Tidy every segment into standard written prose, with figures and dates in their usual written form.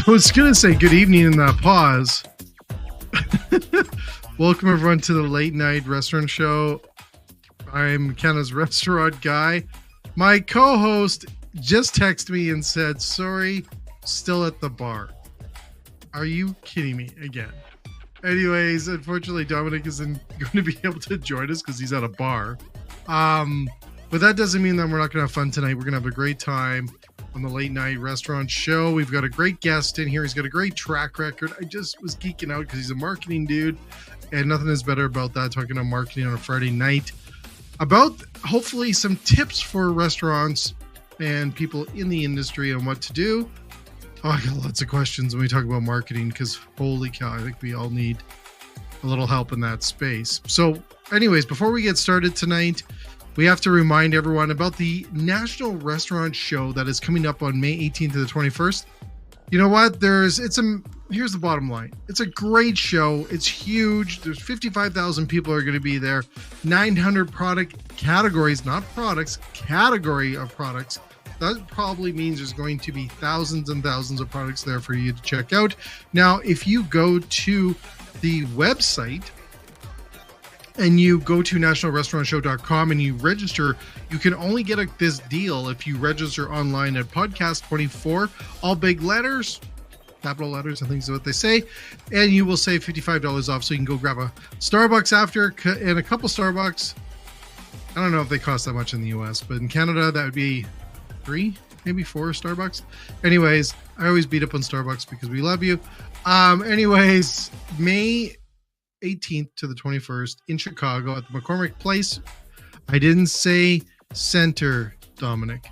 I was going to say good evening in that pause. Welcome everyone to the late night restaurant show. I'm Canada's restaurant guy. My co-host just texted me and said, sorry, still at the bar. Are you kidding me again? Anyways, unfortunately, Dominic isn't going to be able to join us because he's at a bar. But that doesn't mean that we're not going to have fun tonight. We're going to have a great time on the late night restaurant show. We've got a great guest in here. He's got a great track record. I just was geeking out because he's a marketing dude, and nothing is better about that, talking about marketing on a Friday night, about hopefully some tips for restaurants and people in the industry on what to do. Oh, I got lots of questions when we talk about marketing because holy cow, I think we all need a little help in that space. So anyways, before we get started tonight, we have to remind everyone about the National Restaurant Show that is coming up on May 18th to the 21st. You know what? Here's the bottom line. It's a great show. It's huge. There's 55,000 people are going to be there. 900 product categories, not products, category of products. That probably means there's going to be thousands and thousands of products there for you to check out. Now, if you go to the website and you go to nationalrestaurantshow.com and you register, you can only get this deal if you register online at podcast 24, all big letters, capital letters, I think is what they say, and you will save $55 off. So you can go grab a Starbucks after, and a couple Starbucks. I don't know if they cost that much in the US, but in Canada that would be 3, maybe 4 Starbucks. Anyways, I always beat up on Starbucks because we love you. Anyways, May 18th to the 21st in Chicago at the McCormick Place. I didn't say center, Dominic,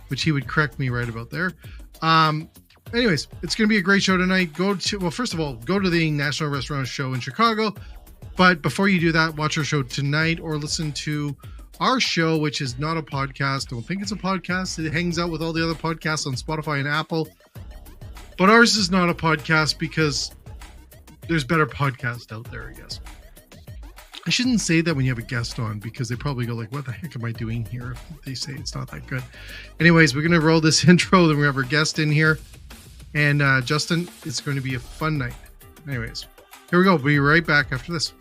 which he would correct me right about there. Anyways, it's going to be a great show tonight. First of all, go to the National Restaurant Show in Chicago. But before you do that, watch our show tonight or listen to our show, which is not a podcast. Don't think it's a podcast. It hangs out with all the other podcasts on Spotify and Apple. But ours is not a podcast because there's better podcasts out there, I guess. I shouldn't say that when you have a guest on because they probably go like, what the heck am I doing here if they say it's not that good. Anyways, we're going to roll this intro. Then we have our guest in here. And Justin, it's going to be a fun night. Anyways, here we go. We'll be right back after this.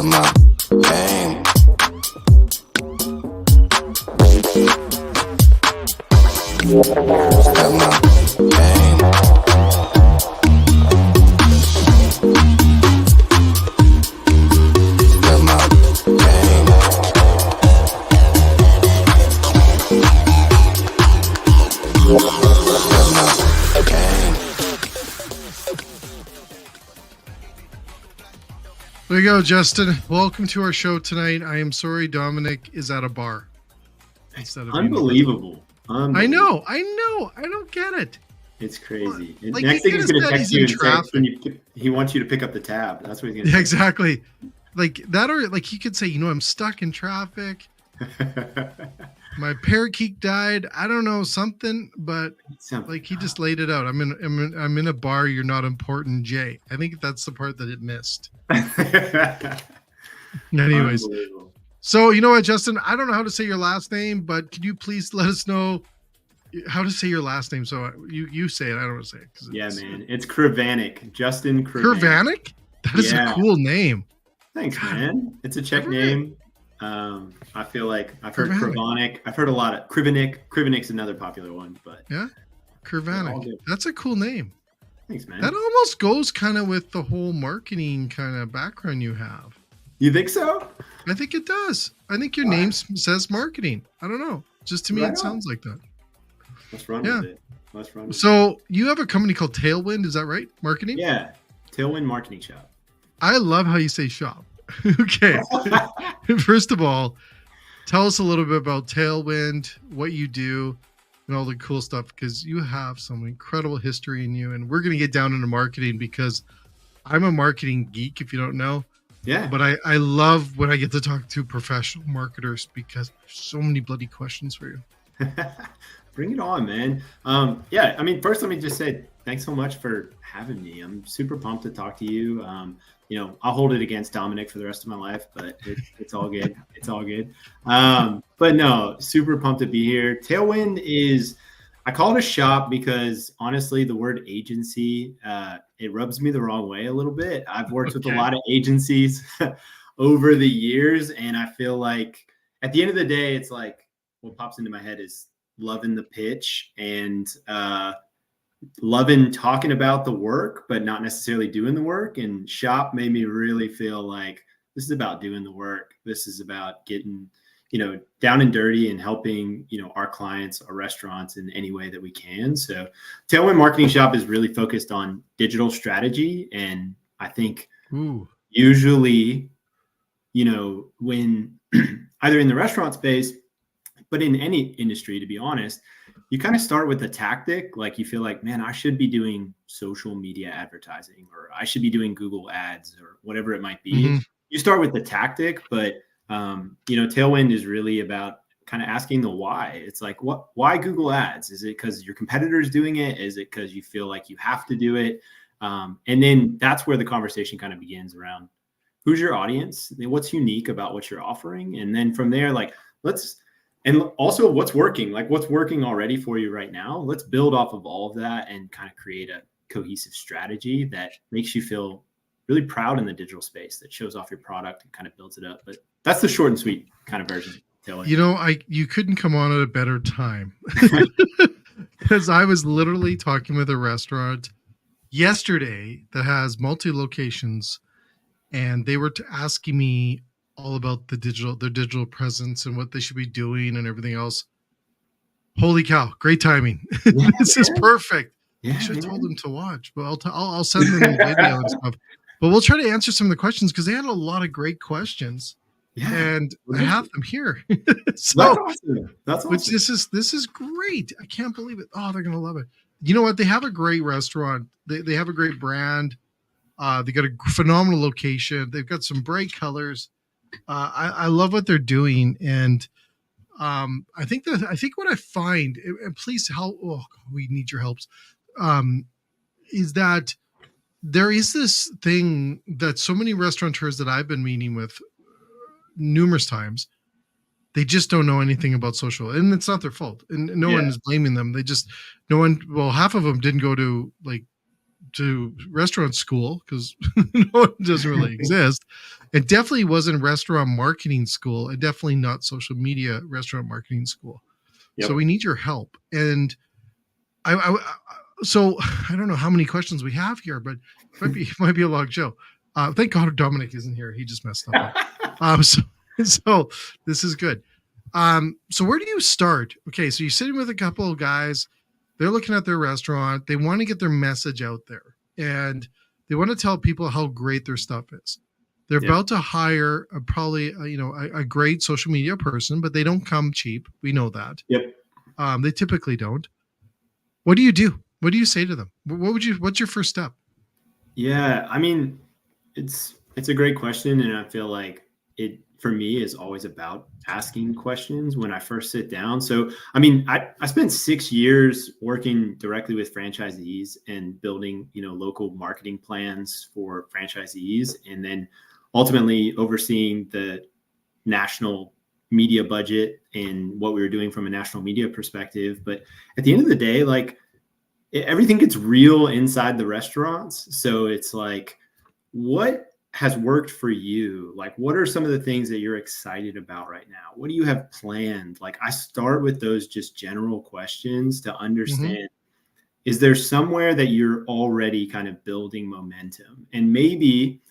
My game. Step my game. Step my game. Step my game. There you go, Justin. Welcome to our show tonight. I am sorry Dominic is at a bar. Instead of unbelievable. I know. I don't get it. It's crazy. Like, next thing he's going to text you and say he wants you to pick up the tab. That's what he's going to say. Exactly. Like that, or like he could say, I'm stuck in traffic. My parakeet died. I don't know, something, but like he just laid it out. I'm in a bar. You're not important, Jay. I think that's the part that it missed. Anyways, so you know what, Justin? I don't know how to say your last name, but could you please let us know how to say your last name? So you say it. I don't want to say it. Yeah, man. It's Krivanek. Justin Krivanek. Krivanek? That is a cool name. Thanks, man. It's a Czech name. I feel like I've heard Krivanek. I've heard a lot of Krivanek. Krivanek's another popular one, but yeah, Krivanek. That's a cool name. Thanks, man. That almost goes kind of with the whole marketing kind of background you have. You think so? I think it does. I think your All name right. says marketing. I don't know. Just to me, Right it on. sounds like that. Let's run Yeah. with it. Let's run with it. So you have a company called Tailwind, is that right? Marketing? Yeah. Tailwind Marketing Shop. I love how you say shop. Okay. First of all, tell us a little bit about Tailwind, what you do, and all the cool stuff, because you have some incredible history in you. And we're going to get down into marketing because I'm a marketing geek, if you don't know. Yeah. But I love when I get to talk to professional marketers because there's so many bloody questions for you. Bring it on, man. Yeah, I mean, first, let me just say thanks so much for having me. I'm super pumped to talk to you. I'll hold it against Dominic for the rest of my life, but it's all good. It's all good. But no, super pumped to be here. Tailwind is, I call it a shop because honestly, the word agency, it rubs me the wrong way a little bit. I've worked with a lot of agencies over the years, and I feel like at the end of the day, it's like what pops into my head is loving the pitch and loving talking about the work, but not necessarily doing the work. And shop made me really feel like this is about doing the work. This is about getting, down and dirty and helping, our clients, our restaurants in any way that we can. So Tailwind Marketing Shop is really focused on digital strategy. And I think usually, when either in the restaurant space, but in any industry, to be honest, you kind of start with a tactic. Like you feel like, man, I should be doing social media advertising, or I should be doing Google ads, or whatever it might be. Mm-hmm. You start with the tactic, but Tailwind is really about kind of asking the why. It's like, why Google ads? Is it because your competitor is doing it? Is it because you feel like you have to do it? And then that's where the conversation kind of begins around who's your audience, what's unique about what you're offering. And then from there, like, and also what's working already for you right now. Let's build off of all of that and kind of create a cohesive strategy that makes you feel really proud in the digital space, that shows off your product and kind of builds it up. But that's the short and sweet kind of version. You couldn't come on at a better time because I was literally talking with a restaurant yesterday that has multi locations, and they were asking me all about their digital presence and what they should be doing and everything else. Holy cow! Great timing. This is perfect. I should have told them to watch, but I'll send them the video and stuff. But we'll try to answer some of the questions because they had a lot of great questions. Yeah, and I have them here. So that's awesome. Which this is great. I can't believe it. Oh, they're gonna love it. You know what? They have a great restaurant. They have a great brand. They got a phenomenal location. They've got some bright colors. I love what they're doing, and I think what I find, and please help. Oh, we need your helps. Is that there is this thing that so many restaurateurs that I've been meeting with numerous times, they just don't know anything about social, and it's not their fault, and no one is blaming them. Half of them didn't go to restaurant school because no one doesn't really exist. It definitely wasn't restaurant marketing school, and definitely not social media restaurant marketing school. So we need your help. And so I don't know how many questions we have here, but it might be a long show. Thank God Dominic isn't here. He just messed up. So this is good. So where do you start? Okay, so you're sitting with a couple of guys. They're looking at their restaurant. They want to get their message out there, and they want to tell people how great their stuff is. They're about to hire a great social media person, but they don't come cheap. We know that. They typically don't. What do you do? What do you say to them? What's your first step? Yeah, I mean, it's a great question, and I feel like it for me is always about asking questions when I first sit down. So, I mean, I spent 6 years working directly with franchisees and building, local marketing plans for franchisees, and then ultimately overseeing the national media budget and what we were doing from a national media perspective. But at the end of the day, like, everything gets real inside the restaurants. So it's like, what has worked for you? Like, what are some of the things that you're excited about right now? What do you have planned? Like, I start with those just general questions to understand, is there somewhere that you're already kind of building momentum? And maybe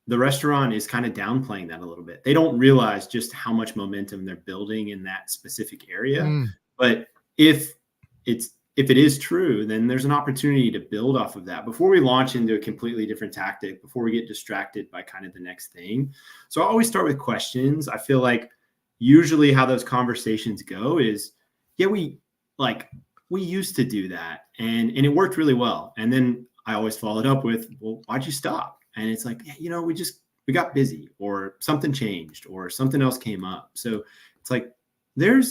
the restaurant is kind of downplaying that a little bit. They don't realize just how much momentum they're building in that specific area. Mm. But if it is true, then there's an opportunity to build off of that before we launch into a completely different tactic, before we get distracted by kind of the next thing. So I always start with questions. I feel like usually how those conversations go is, yeah, we used to do that and it worked really well. And then I always followed up with, well, why'd you stop? And it's like, yeah, we got busy, or something changed, or something else came up. So it's like, there's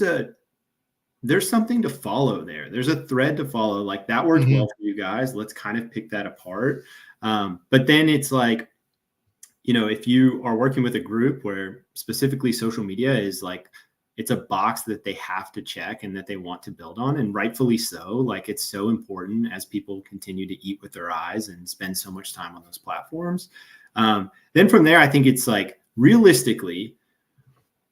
something to follow there. There's a thread to follow. Like, that worked well for you guys. Let's kind of pick that apart. But then it's like, if you are working with a group where specifically social media is like, it's a box that they have to check and that they want to build on, and rightfully so. Like, it's so important as people continue to eat with their eyes and spend so much time on those platforms. Then from there, I think it's like, realistically,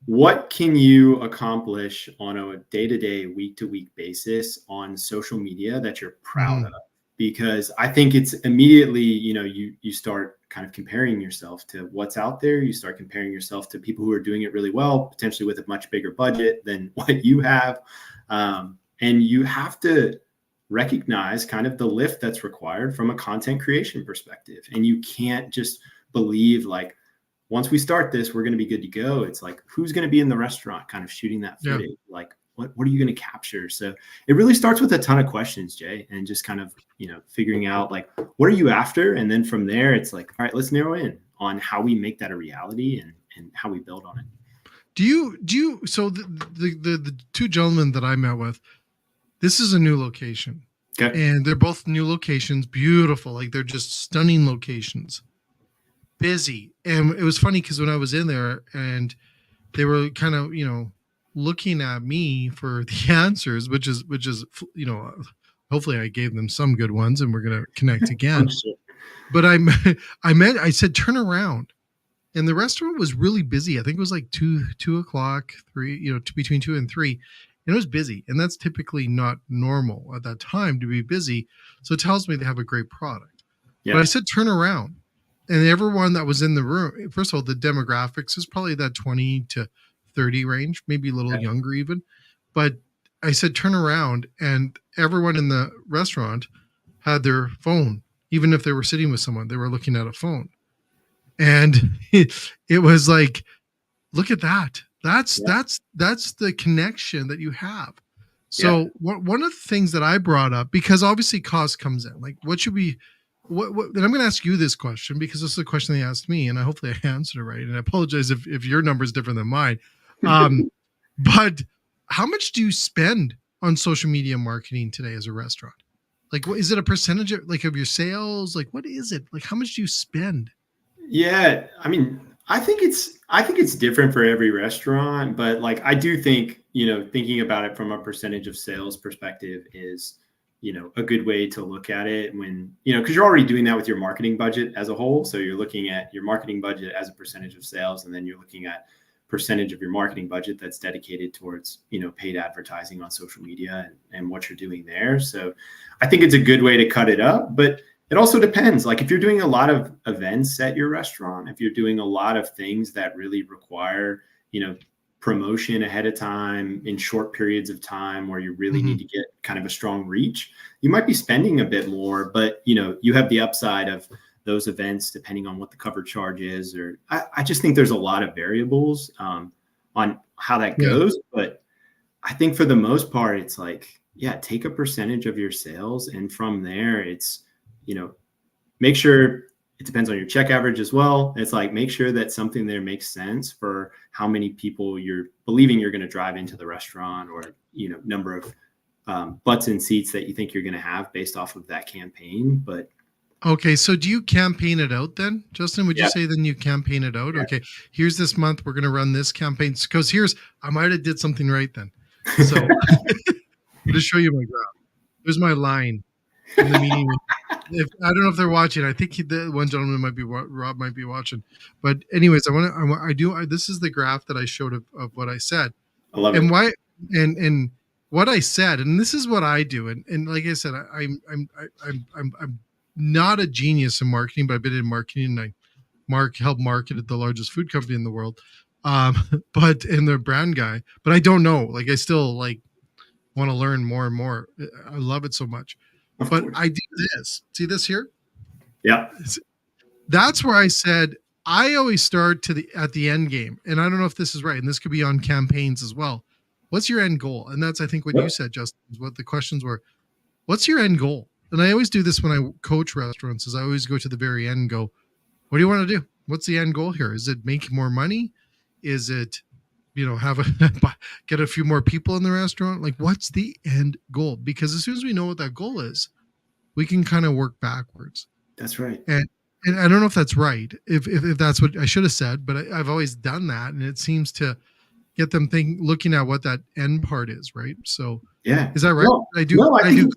what can you accomplish on a day-to-day, week-to-week basis on social media that you're proud of? Because I think it's immediately, you start kind of comparing yourself to what's out there. You start comparing yourself to people who are doing it really well, potentially with a much bigger budget than what you have. And you have to recognize kind of the lift that's required from a content creation perspective. And you can't just believe like, once we start this, we're going to be good to go. It's like, who's going to be in the restaurant kind of shooting that footage? Yeah. Like, what are you going to capture? So it really starts with a ton of questions, Jay, and just kind of, figuring out like, what are you after? And then from there, it's like, all right, let's narrow in on how we make that a reality and how we build on it. So the two gentlemen that I met with, this is a new location. Okay. And they're both new locations, beautiful. Like, they're just stunning locations. Busy. And it was funny because when I was in there and they were kind of, looking at me for the answers, which is, hopefully I gave them some good ones and we're going to connect again. But I said, turn around. And the restaurant was really busy. I think it was like 2 o'clock, 3, between 2 and 3. And it was busy. And that's typically not normal at that time to be busy. So it tells me they have a great product. Yeah. But I said, turn around. And everyone that was in the room, first of all, the demographics is probably that 20 to 30 range, maybe a little younger even. But I said, turn around, and everyone in the restaurant had their phone. Even if they were sitting with someone, they were looking at a phone. And it was like, look at that. That's the connection that you have. So one of the things that I brought up, because obviously cost comes in, like, what should we, and I'm going to ask you this question because this is a question they asked me, and hopefully I answered it right. And I apologize if your number is different than mine. But how much do you spend on social media marketing today as a restaurant? Like, what is it, a percentage of your sales? Like, what is it? Like, how much do you spend? Yeah, I mean, I think it's different for every restaurant, but like, I do think, thinking about it from a percentage of sales perspective is, a good way to look at it when, because you're already doing that with your marketing budget as a whole. So you're looking at your marketing budget as a percentage of sales, and then you're looking at percentage of your marketing budget that's dedicated towards, paid advertising on social media and what you're doing there. So I think it's a good way to cut it up, but it also depends. Like, if you're doing a lot of events at your restaurant, if you're doing a lot of things that really require, promotion ahead of time in short periods of time where you really need to get kind of a strong reach, you might be spending a bit more, but you have the upside of those events depending on what the cover charge is, or I just think there's a lot of variables on how that goes. But I think for the most part, it's like, take a percentage of your sales. And from there, it's, make sure it depends on your check average as well. It's like, make sure that something there makes sense for how many people you're believing you're going to drive into the restaurant, or, number of butts and seats that you think you're going to have based off of that campaign. But okay, so do you campaign it out then, Justin? Would you say then you campaign it out? Okay, here's this month, we're going to run this campaign. Because I might have did something right then. So I'll just show you my graph. There's my line in the meeting. I don't know if they're watching. I think the one gentleman might be, Rob might be watching. But anyways, this is the graph that I showed of what I said. I love and it. Why, and what I said, and this is what I do. And like I said, I'm not a genius in marketing, but I've been in marketing and help market at the largest food company in the world. Um, but in the brand guy, but I don't know. Like I still like want to learn more and more. I love it so much. Of But course. I do this. See this here? Yeah. That's where I said I always start at the end game. And I don't know if this is right. And this could be on campaigns as well. What's your end goal? And that's I think what you said, Justin, is what the questions were. What's your end goal? And I always do this when I coach restaurants, is I always go to the very end and go, what do you want to do? What's the end goal here? Is it make more money? Is it, have get a few more people in the restaurant? Like, what's the end goal? Because as soon as we know what that goal is, we can kind of work backwards. That's right. And I don't know if that's right, if that's what I should have said, but I've always done that, and it seems to get them looking at what that end part is, right? So, yeah, is that right? No, I do. No, I do.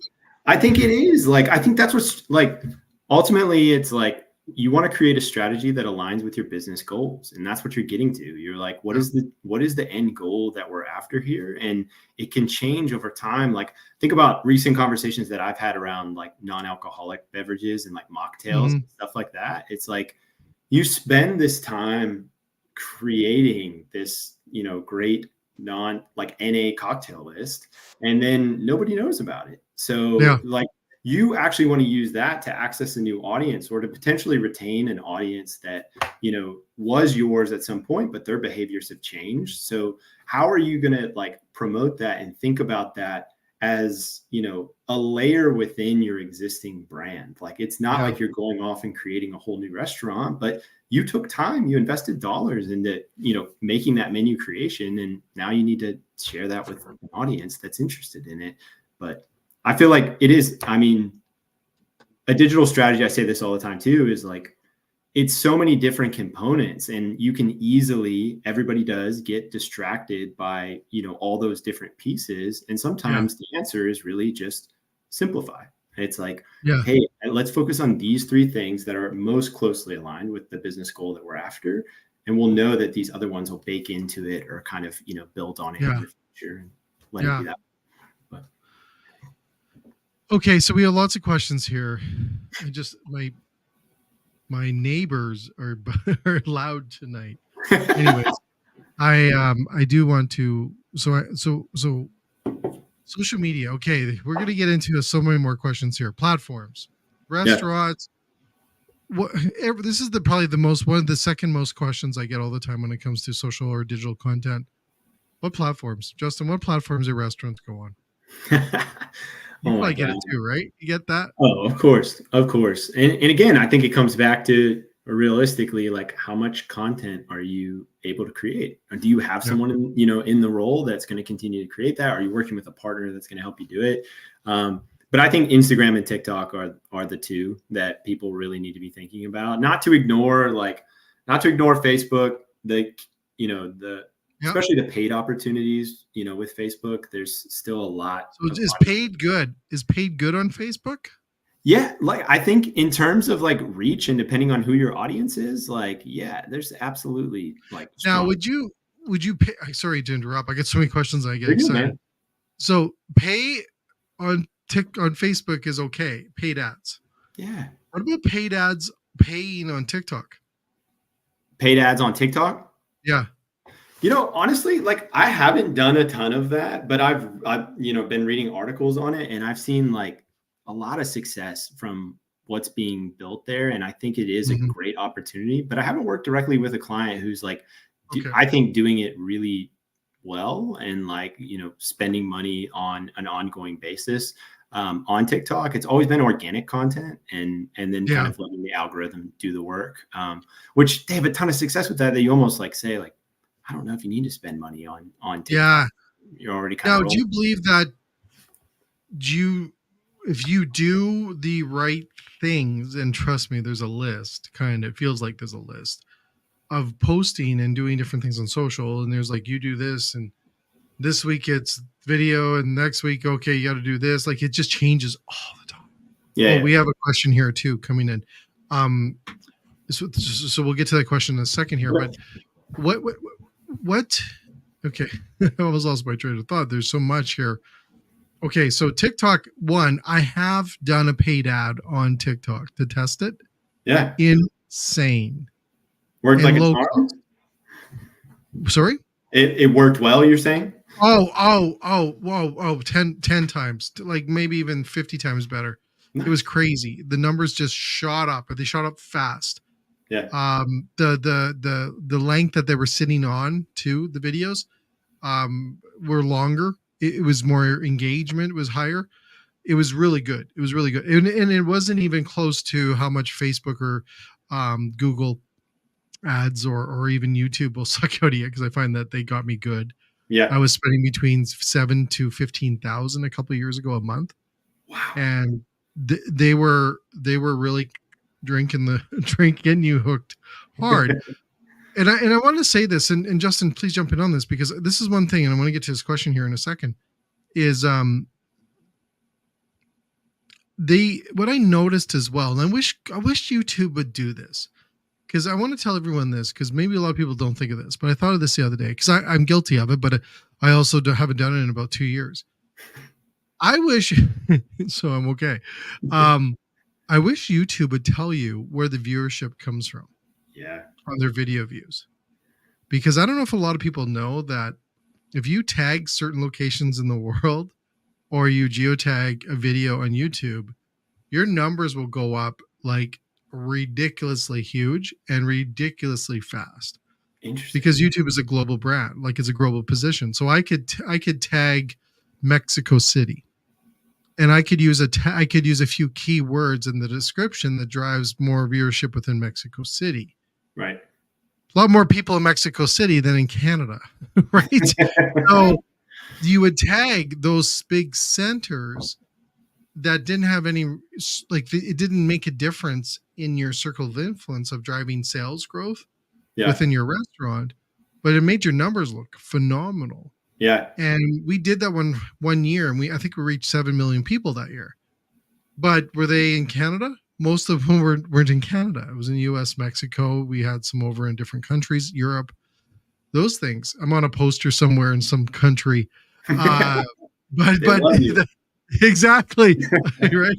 I think it is. Like, I think that's what's like. Ultimately, it's like you want to create a strategy that aligns with your business goals, and that's what you're getting to. You're like, what is the end goal that we're after here? And it can change over time. Like, think about recent conversations that I've had around like non-alcoholic beverages and like mocktails and stuff like that. It's like you spend this time creating this, great like NA cocktail list, and then nobody knows about it. So like, you actually want to use that to access a new audience or to potentially retain an audience that, was yours at some point, but their behaviors have changed. So how are you going to like promote that and think about that as, a layer within your existing brand? Like, it's not like you're going off and creating a whole new restaurant, but you took time, you invested dollars into, making that menu creation. And now you need to share that with an audience that's interested in it. But I feel like it is, a digital strategy, I say this all the time too, is like, it's so many different components, and you can easily, everybody does get distracted by, all those different pieces. And sometimes the answer is really just simplify. It's like, hey, let's focus on these three things that are most closely aligned with the business goal that we're after. And we'll know that these other ones will bake into it or kind of, build on it in the future and let it do that. Okay, so we have lots of questions here. I just my neighbors are loud tonight. Anyways, I do want to so social media. Okay, we're gonna get into so many more questions here. Platforms, restaurants. What? This is probably one of the second most questions I get all the time when it comes to social or digital content. What platforms, Justin? What platforms do restaurants go on? I get it too, right? You get that? Oh, of course. And again, I think it comes back to realistically, like, how much content are you able to create? Or do you have someone in the role that's going to continue to create that? Are you working with a partner that's going to help you do it? But I think Instagram and TikTok are the two that people really need to be thinking about. Not to ignore Facebook, especially the paid opportunities, with Facebook. There's still a lot. So is paid good? Is paid good on Facebook? Yeah, like, I think in terms of like reach and depending on who your audience is, like, there's absolutely like. Now, would you pay? Sorry to interrupt. I get so many questions. I get excited. So pay on Facebook is okay. Paid ads. Yeah. What about paid ads? Paying on TikTok. Paid ads on TikTok? Yeah. Honestly, like, I haven't done a ton of that, but I've been reading articles on it, and I've seen like a lot of success from what's being built there. And I think it is a great opportunity, but I haven't worked directly with a client who's like, I think doing it really well and like, spending money on an ongoing basis on TikTok. It's always been organic content and then kind of letting the algorithm do the work, which they have a ton of success with that you almost like say like, I don't know if you need to spend money on TikTok. Yeah. You're already kind of. Now, do you believe that if you do the right things, and trust me, there's a list, it feels like there's a list of posting and doing different things on social. And there's like, you do this, and this week it's video, and next week, okay, you got to do this. Like, it just changes all the time. Yeah. We have a question here too coming in. So we'll get to that question in a second here, but what okay. I almost lost my train of thought. There's so much here. Okay, so TikTok, I have done a paid ad on TikTok to test it. Yeah. Insane. Worked like and a low charm? cost. Sorry? It worked well, you're saying? Oh, 10 times, like maybe even 50 times better. It was Nice. crazy. The numbers just shot up, but they shot up fast. Yeah. The length that they were sitting on to the videos were longer. It was more engagement, it was higher. It was really good. It was really good. And it wasn't even close to how much Facebook or Google ads or even YouTube will suck out of you, because I find that they got me good. I Yeah. was spending between 7 to 15,000 a couple of years ago a month, Wow. and they were really drinking you hooked hard. And I want to say this, and Justin, please jump in on this, because this is one thing, and I want to get to this question here in a second. Is they what I noticed as well, and I wish YouTube would do this, because I want to tell everyone this, because maybe a lot of people don't think of this, but I thought of this the other day, because I'm guilty of it, but I also haven't done it in about 2 years. I wish, so I'm okay. I wish YouTube would tell you where the viewership comes from Yeah. on their video views, because I don't know if a lot of people know that if you tag certain locations in the world, or you geotag a video on YouTube, your numbers will go up like ridiculously huge and ridiculously fast, Interesting. because YouTube is a global brand, like it's a global position. So I could tag Mexico City, and I could use a few keywords in the description that drives more viewership within Mexico City. Right. A lot more people in Mexico City than in Canada, right? So you would tag those big centers that didn't have any, like, it didn't make a difference in your circle of influence of driving sales growth Yeah. within your restaurant, but it made your numbers look phenomenal. Yeah. And we did that one year, and I think we reached 7 million people that year. But were they in Canada? Most of them weren't in Canada. It was in the US, Mexico. We had some over in different countries, Europe, those things. I'm on a poster somewhere in some country. Uh, but They love you. exactly. Right.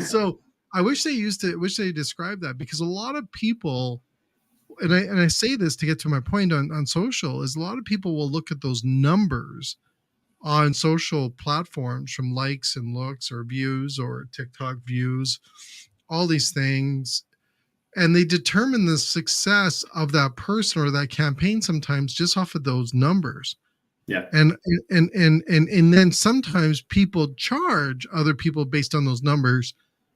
So I wish they described that, because a lot of people, and I say this to get to my point on social, is a lot of people will look at those numbers on social platforms, from likes and looks or views or TikTok views, all these things, and they determine the success of that person or that campaign sometimes just off of those numbers. Yeah. And then sometimes people charge other people based on those numbers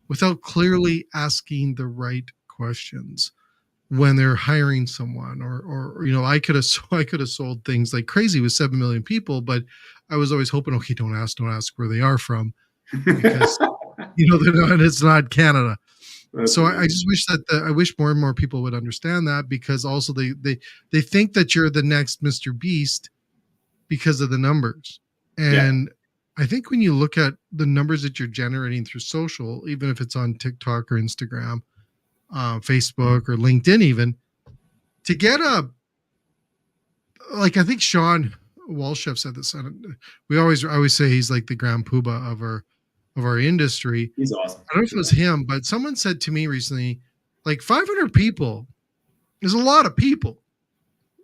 without clearly asking the right questions when they're hiring someone. Or I could have sold things like crazy with 7 million people, but I was always hoping, okay, don't ask where they are from, because they're not, it's not Canada. So I just wish I wish more and more people would understand that, because also they think that you're the next Mr. Beast because of the numbers. Yeah. And I think when you look at the numbers that you're generating through social, even if it's on TikTok or Instagram, Facebook or LinkedIn, even to get I think Sean Walchef said this. I always say he's like the grand poobah of our industry. He's awesome. I don't know if it was him, but someone said to me recently, like 500 people is a lot of people.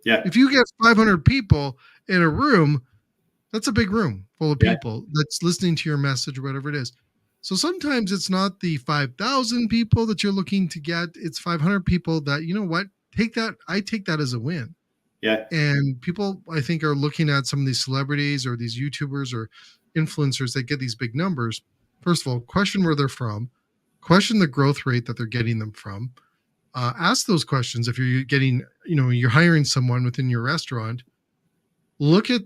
Yeah. If you get 500 people in a room, that's a big room full of Yeah. people that's listening to your message or whatever it is. So sometimes it's not the 5,000 people that you're looking to get. It's 500 people that, I take that as a win. Yeah. And people, I think, are looking at some of these celebrities or these YouTubers or influencers that get these big numbers. First of all, question where they're from, question the growth rate that they're getting them from. Ask those questions. If you're getting, you're hiring someone within your restaurant, look at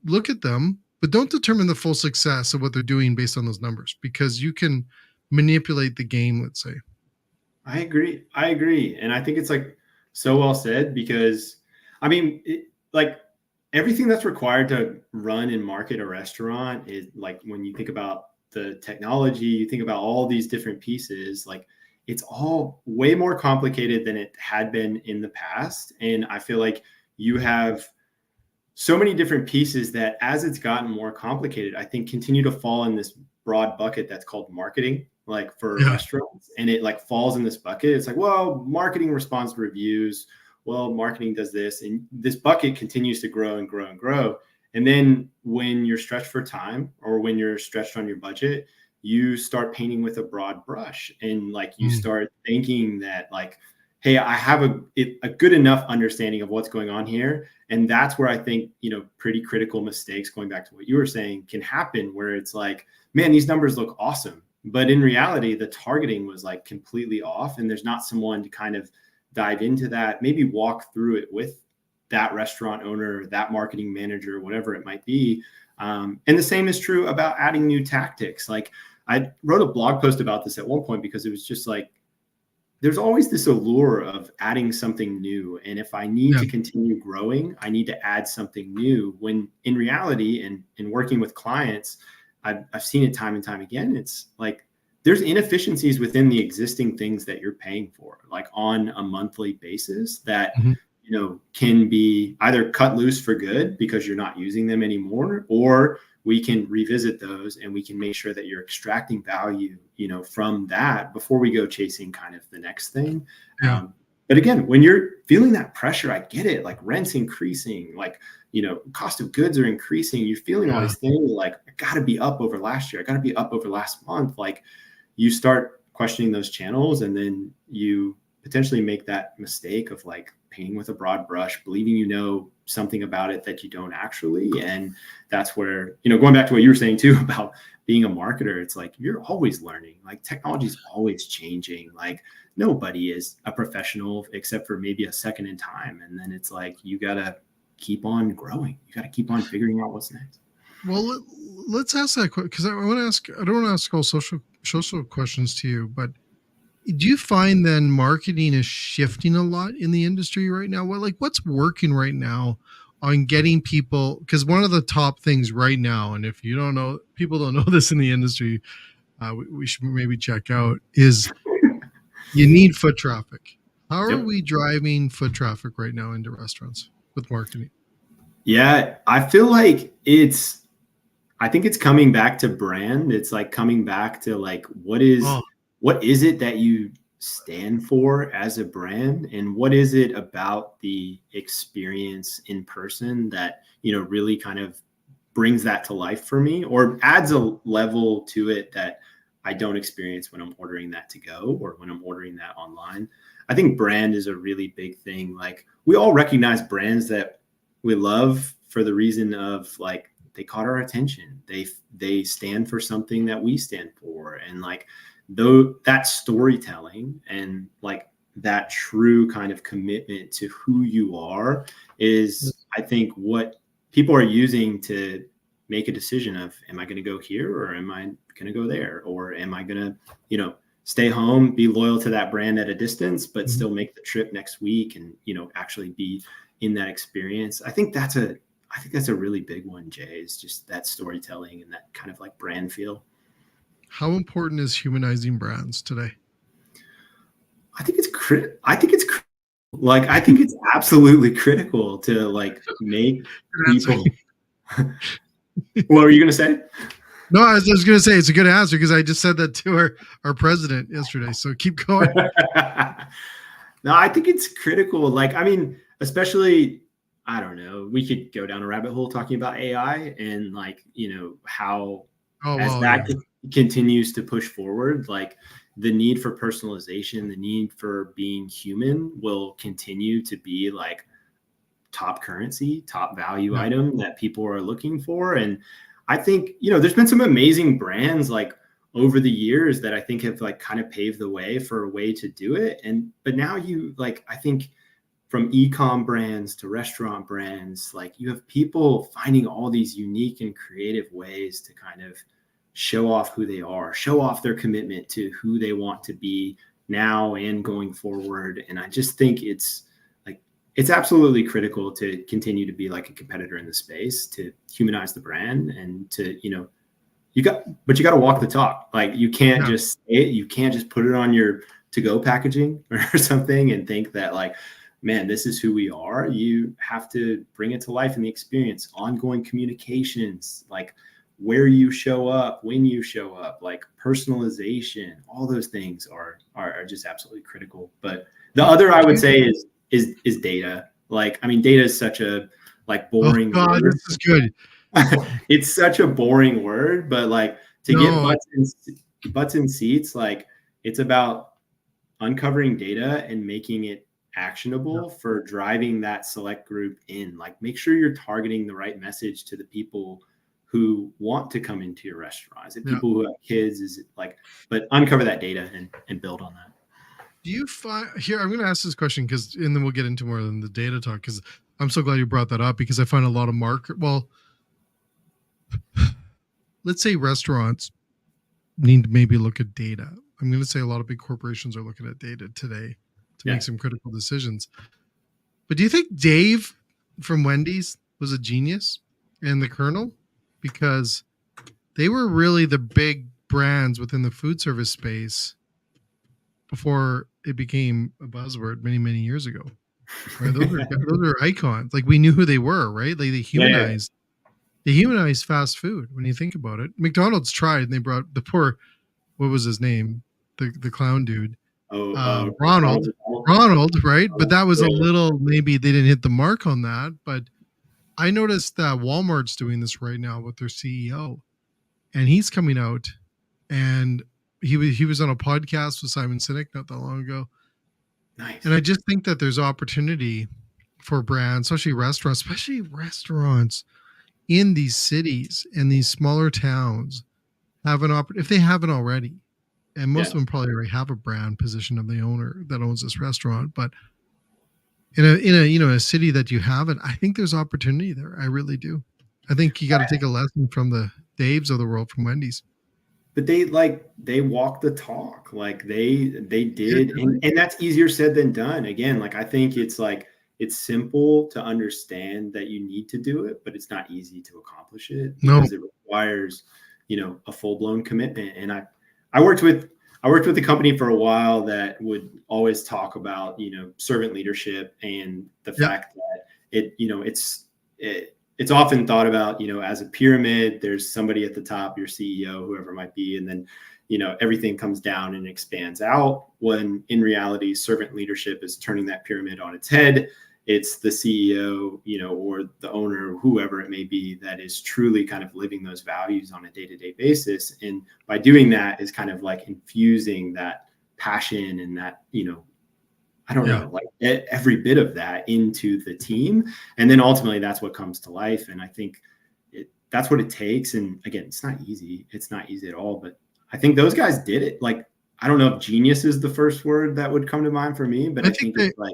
look at them, but don't determine the full success of what they're doing based on those numbers, because you can manipulate the game, let's say. I agree. And I think it's like so well said, because I mean, like everything that's required to run and market a restaurant is, like, when you think about the technology, you think about all these different pieces, like it's all way more complicated than it had been in the past. And I feel like you have so many different pieces that, as it's gotten more complicated, I think continue to fall in this broad bucket that's called marketing, like for restaurants, and it like falls in this bucket. It's like, well, marketing responds to reviews. Well, marketing does this, and this bucket continues to grow and grow and grow. And then when you're stretched for time or when you're stretched on your budget, you start painting with a broad brush, and like you start thinking that like, hey, I have a good enough understanding of what's going on here. And that's where I think, pretty critical mistakes, going back to what you were saying, can happen, where it's like, man, these numbers look awesome. But in reality, the targeting was like completely off. And there's not someone to kind of dive into that, maybe walk through it with that restaurant owner, that marketing manager, whatever it might be. And the same is true about adding new tactics. Like I wrote a blog post about this at one point, because it was just like, there's always this allure of adding something new. And if I need to continue growing, I need to add something new, when in reality, and in working with clients, I've seen it time and time again. It's like, there's inefficiencies within the existing things that you're paying for, like on a monthly basis, that, can be either cut loose for good because you're not using them anymore, or we can revisit those and we can make sure that you're extracting value, from that before we go chasing kind of the next thing. But again, when you're feeling that pressure, I get it. Like rent's increasing, like, cost of goods are increasing. You're feeling all these things like, I got to be up over last year. I got to be up over last month. Like you start questioning those channels, and then you potentially make that mistake of like painting with a broad brush, believing something about it that you don't actually. And that's where, going back to what you were saying too about being a marketer, it's like, you're always learning. Like technology is always changing. Like nobody is a professional except for maybe a second in time. And then it's like, you got to keep on growing. You got to keep on figuring out what's next. Well, let's ask that question, because I don't want to ask all social questions to you, but do you find then marketing is shifting a lot in the industry right now? What's working right now on getting people? Because one of the top things right now, and if you don't know, people don't know this in the industry, we should maybe check out, is you need foot traffic. How are we driving foot traffic right now into restaurants with marketing? Yeah, I feel like I think it's coming back to brand. It's like coming back to like, what is it that you stand for as a brand, and what is it about the experience in person that, really kind of brings that to life for me, or adds a level to it that I don't experience when I'm ordering that to go or when I'm ordering that online. I think brand is a really big thing. Like we all recognize brands that we love for the reason of like, they caught our attention. They stand for something that we stand for. And like, though that storytelling and like that true kind of commitment to who you are is, I think, what people are using to make a decision of, am I going to go here, or am I going to go there, or am I going to, stay home, be loyal to that brand at a distance, but still make the trip next week and, actually be in that experience. I think that's a really big one, Jay, is just that storytelling and that kind of like brand feel. How important is humanizing brands today? I think it's absolutely critical to like make people. What were you going to say? No, I was just going to say it's a good answer, because I just said that to our president yesterday. So keep going. No, I think it's critical. Like, I mean, especially, I don't know, we could go down a rabbit hole talking about AI and like, how continues to push forward, like the need for personalization, the need for being human will continue to be like top currency, top value item that people are looking for. And I think, there's been some amazing brands like over the years that I think have like kind of paved the way for a way to do it. But now I think from e-com brands to restaurant brands, like you have people finding all these unique and creative ways to kind of show off who they are, show off their commitment to who they want to be now and going forward. And I just think it's absolutely critical to continue to be like a competitor in the space, to humanize the brand, and to, you got to walk the talk. Like you can't just say it. You can't just put it on your to-go packaging or something and think that like, man, this is who we are. You have to bring it to life in the experience, ongoing communications, like where you show up, when you show up, like personalization, all those things are just absolutely critical. But the other I would say is data. Like, I mean, data is such a like Oh boring God, word. this is good. It's such a boring word, but like to get No, butts in seats, like it's about uncovering data and making it actionable for driving that select group in. Like, make sure you're targeting the right message to the people who want to come into your restaurant. Is it yeah. people who have kids? Is it like, but uncover that data and build on that. Do you find here? I'm going to ask this question because, and then we'll get into more than the data talk. Because I'm so glad you brought that up because I find a lot of well, let's say restaurants need to maybe look at data. I'm going to say a lot of big corporations are looking at data today to make some critical decisions. But do you think Dave from Wendy's was a genius and the Colonel? Because they were really the big brands within the food service space before it became a buzzword many years ago. Right? Those are icons. Like, we knew who they were, right? Like, they humanized fast food when you think about it. McDonald's tried and they brought the poor, what was his name? The clown dude. Ronald, right? But that was a little, maybe they didn't hit the mark on that. But I noticed that Walmart's doing this right now with their CEO, and he's coming out, and he was on a podcast with Simon Sinek not that long ago. Nice. And I just think that there's opportunity for brands, especially restaurants in these cities and these smaller towns have if they haven't already. And most of them probably already have a brand position of the owner that owns this restaurant. But in a city that you haven't, I think there's opportunity there. I really do. I think you got to take a lesson from the Daves of the world from Wendy's. But they walk the talk. Like they did, and that's easier said than done. Again, like I think it's simple to understand that you need to do it, but it's not easy to accomplish it because it requires, a full-blown commitment. And I worked with a company for a while that would always talk about, servant leadership and the fact that it's often thought about, as a pyramid. There's somebody at the top, your CEO, whoever it might be, and then, everything comes down and expands out, when in reality, servant leadership is turning that pyramid on its head. It's the CEO, or the owner, whoever it may be, that is truly kind of living those values on a day-to-day basis. And by doing that is kind of like infusing that passion and that, I don't know, like every bit of that into the team. And then ultimately that's what comes to life. And I think that's what it takes. And again, it's not easy. It's not easy at all, but I think those guys did it. Like, I don't know if genius is the first word that would come to mind for me, but I think it's like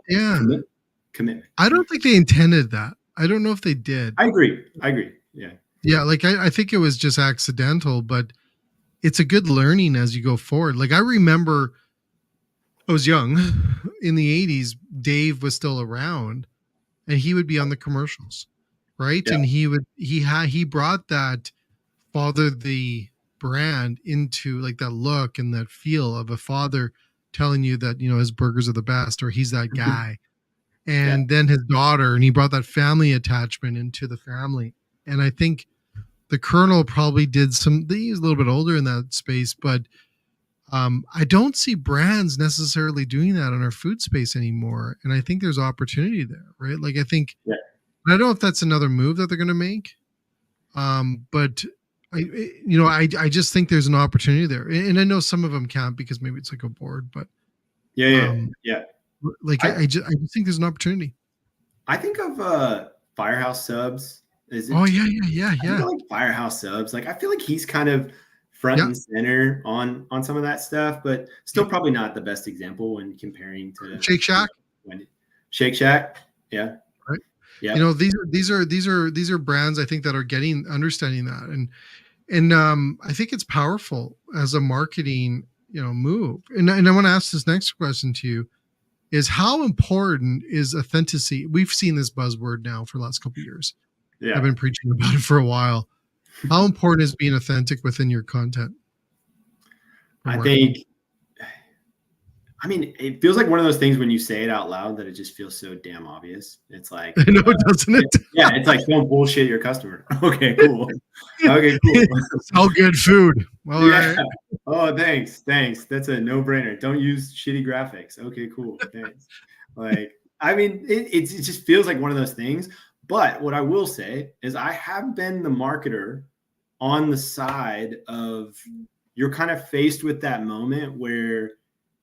commitment. I don't think they intended that. I don't know if they did. I agree. Yeah. Yeah. Like, I think it was just accidental, but it's a good learning as you go forward. Like, I remember I was young in the 80s, Dave was still around and he would be on the commercials. Right. Yeah. And he brought that father, the brand, into like that look and that feel of a father telling you that, his burgers are the best, or he's that guy. And then his daughter, and he brought that family attachment into the family. And I think the Colonel probably did he's a little bit older in that space, but I don't see brands necessarily doing that in our food space anymore. And I think there's opportunity there, right? Like, I think, I don't know if that's another move that they're going to make. But I just think there's an opportunity there. And I know some of them can't because maybe it's like a board, but like I just think there's an opportunity. I think of Firehouse Subs. Yeah. Like Firehouse Subs. Like, I feel like he's kind of front and center on some of that stuff, but still probably not the best example when comparing to Shake Shack. Shake Shack, yeah, right. Yeah, these are brands I think that are understanding that, and I think it's powerful as a marketing move. And I want to ask this next question to you: is how important is authenticity? We've seen this buzzword now for the last couple of years. Yeah, I've been preaching about it for a while. How important is being authentic within your content? I think I mean, it feels like one of those things when you say it out loud that it just feels so damn obvious. It's like, I know, doesn't it? yeah, it's like don't bullshit your customer. Okay, cool. Okay, cool. Sell good food. Well, Yeah. all right. Oh, thanks. That's a no-brainer. Don't use shitty graphics. Okay, cool. Thanks. Like, I mean, it just feels like one of those things. But what I will say is I have been the marketer on the side of you're kind of faced with that moment where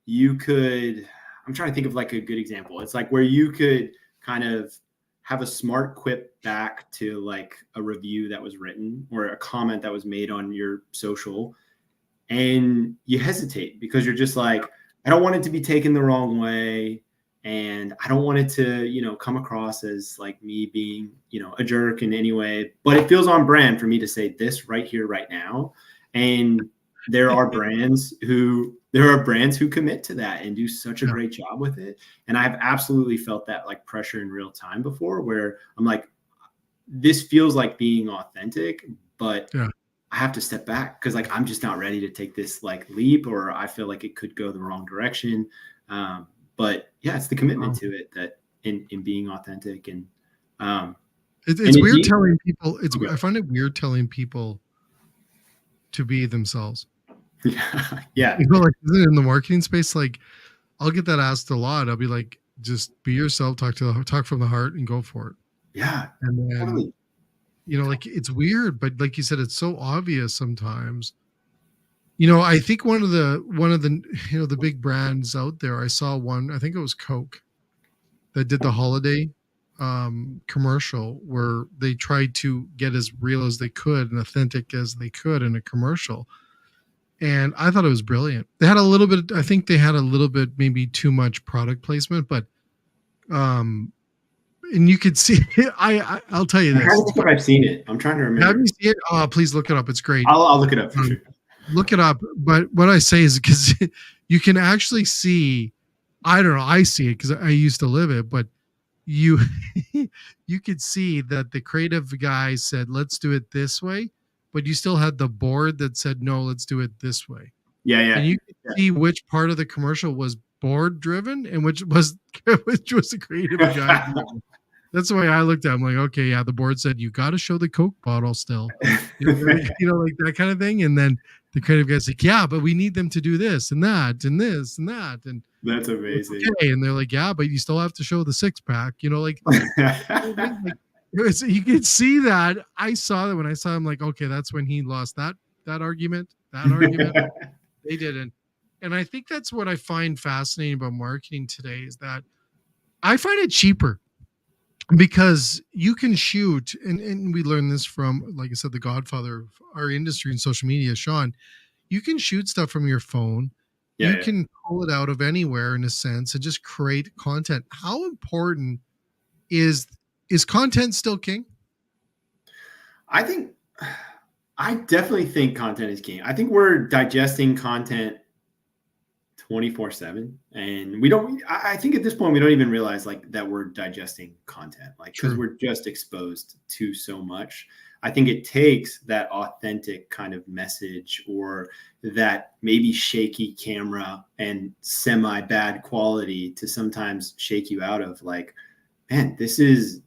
you could, I'm trying to think of like a good example. It's like where you could kind of have a smart quip back to like a review that was written or a comment that was made on your social, and you hesitate because you're just like, I don't want it to be taken the wrong way, and I don't want it to come across as like me being a jerk in any way, but it feels on brand for me to say this right here right now. And there are brands who commit to that and do such a great job with it. And I've absolutely felt that like pressure in real time before, where I'm like, this feels like being authentic, but I have to step back because like I'm just not ready to take this like leap, or I feel like it could go the wrong direction. But yeah, it's the commitment to it that in being authentic. And it's weird telling people. I find it weird telling people to be themselves. Yeah. Like in the marketing space, like I'll get that asked a lot. I'll be like, just be yourself, talk from the heart, and go for it. Yeah, and then totally. Like it's weird, but like you said, it's so obvious sometimes. I think one of the the big brands out there, I saw one, I think it was Coke, that did the holiday commercial where they tried to get as real as they could and authentic as they could in a commercial. And I thought it was brilliant. They had a little bit, maybe too much product placement, but and you could see I'll tell you this. I've seen it. I'm trying to remember. Have you seen it? Oh, please look it up. It's great. I'll look it up for sure. Look it up. But what I say is because you can actually see, I don't know, I see it because I used to live it, but you could see that the creative guy said, let's do it this way, but you still had the board that said, no, let's do it this way. Yeah. And you could see which part of the commercial was board driven and which was the creative guy. That's the way I looked at it. I'm like, okay, yeah, the board said you got to show the Coke bottle still, like that kind of thing. And then the creative guy's like, yeah, but we need them to do this and that and this and that. And that's amazing. Okay. And they're like, yeah, but you still have to show the six pack, like you could see that. I saw that when I saw him, like, okay, that's when he lost that argument. They didn't. And I think that's what I find fascinating about marketing today is that I find it cheaper because you can shoot, and we learned this from, like I said, the godfather of our industry in social media, Sean. You can shoot stuff from your phone. You can pull it out of anywhere in a sense and just create content. How important is content still king? I definitely think content is king. I think we're digesting content 24/7, and I think at this point we don't even realize like that we're digesting content, like because we're just exposed to so much. I think it takes that authentic kind of message or that maybe shaky camera and semi bad quality to sometimes shake you out of like, man, this is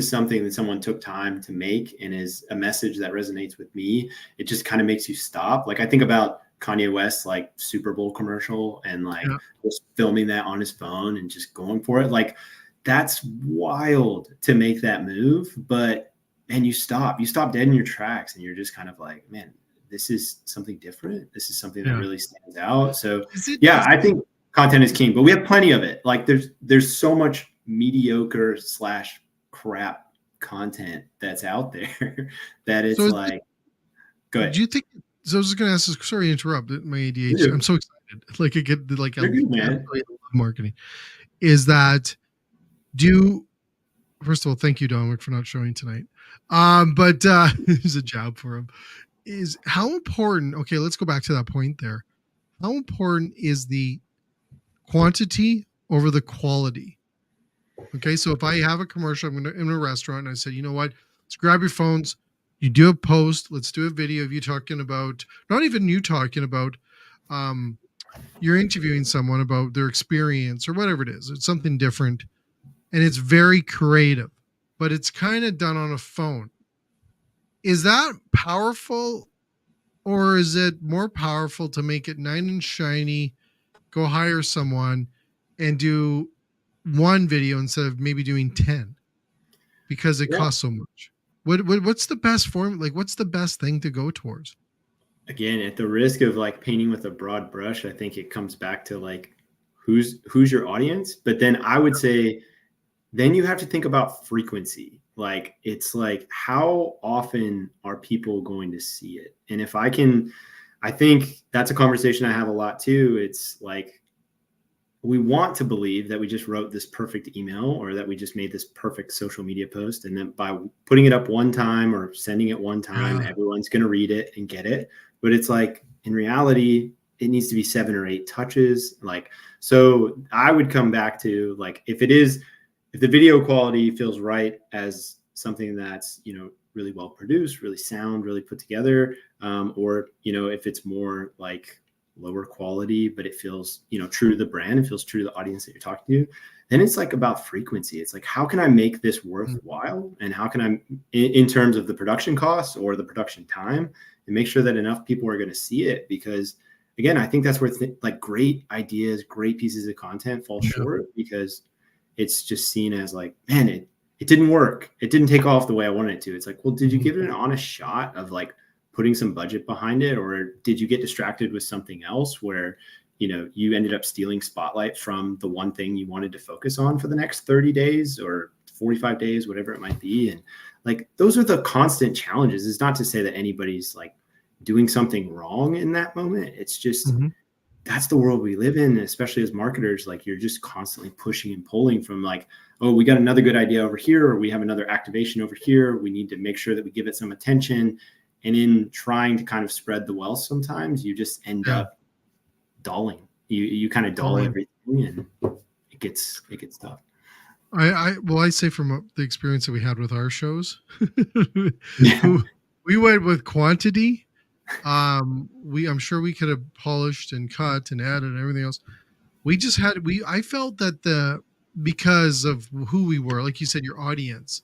something that someone took time to make and is a message that resonates with me. It just kind of makes you stop. Like I think about Kanye West's like Super Bowl commercial and like just filming that on his phone and just going for it. Like that's wild to make that move, but man, you stop dead in your tracks and you're just kind of like, man, this is something different. This is something that really stands out. So I think content is king, but we have plenty of it. Like there's so much mediocre / crap content that's out there that it's like, go ahead. Do you think, so I was just going to ask this, sorry to interrupt my ADHD. I'm so excited. Like I get like I love marketing. Is that first of all, thank you, Dominic, for not showing tonight. But there's a job for him. Is how important, okay, let's go back to that point there. How important is the quantity over the quality? Okay, so if I have a commercial, I'm in a restaurant and I said, you know what, let's grab your phones. You do a post. Let's do a video of you talking about, not even you talking about you're interviewing someone about their experience or whatever it is. It's something different, and it's very creative, but it's kind of done on a phone. Is that powerful, or is it more powerful to make it nice and shiny, go hire someone and do one video instead of maybe doing 10 because it Yeah. costs so much? What's the best form? Like, what's the best thing to go towards? Again, at the risk of like painting with a broad brush, I think it comes back to like who's your audience. But then I would say, then you have to think about frequency. Like, it's like, how often are people going to see it? And if I think that's a conversation I have a lot too. It's like, we want to believe that we just wrote this perfect email or that we just made this perfect social media post. And then by putting it up one time or sending it one time, everyone's going to read it and get it. But it's like, in reality, it needs to be 7 or 8 touches. Like, so I would come back to like, if the video quality feels right as something that's, really well produced, really sound, really put together, or, if it's more like lower quality, but it feels, true to the brand, it feels true to the audience that you're talking to, then it's like about frequency. It's like, how can I make this worthwhile? And how can I, in terms of the production costs or the production time, and make sure that enough people are going to see it? Because again, I think that's where like great ideas, great pieces of content fall short, because it's just seen as like, man, it didn't work. It didn't take off the way I wanted it to. It's like, well, did you give it an honest shot of like putting some budget behind it? Or did you get distracted with something else where, you ended up stealing spotlight from the one thing you wanted to focus on for the next 30 days or 45 days, whatever it might be. And like, those are the constant challenges. It's not to say that anybody's like doing something wrong in that moment. It's just, that's the world we live in, especially as marketers. Like, you're just constantly pushing and pulling from like, oh, we got another good idea over here, or we have another activation over here. We need to make sure that we give it some attention. And in trying to kind of spread the wealth, sometimes you just end up dulling. You kind of dull everything, and it gets I say from the experience that we had with our shows, we went with quantity. I'm sure we could have polished and cut and added and everything else. I felt that because of who we were, like you said, your audience,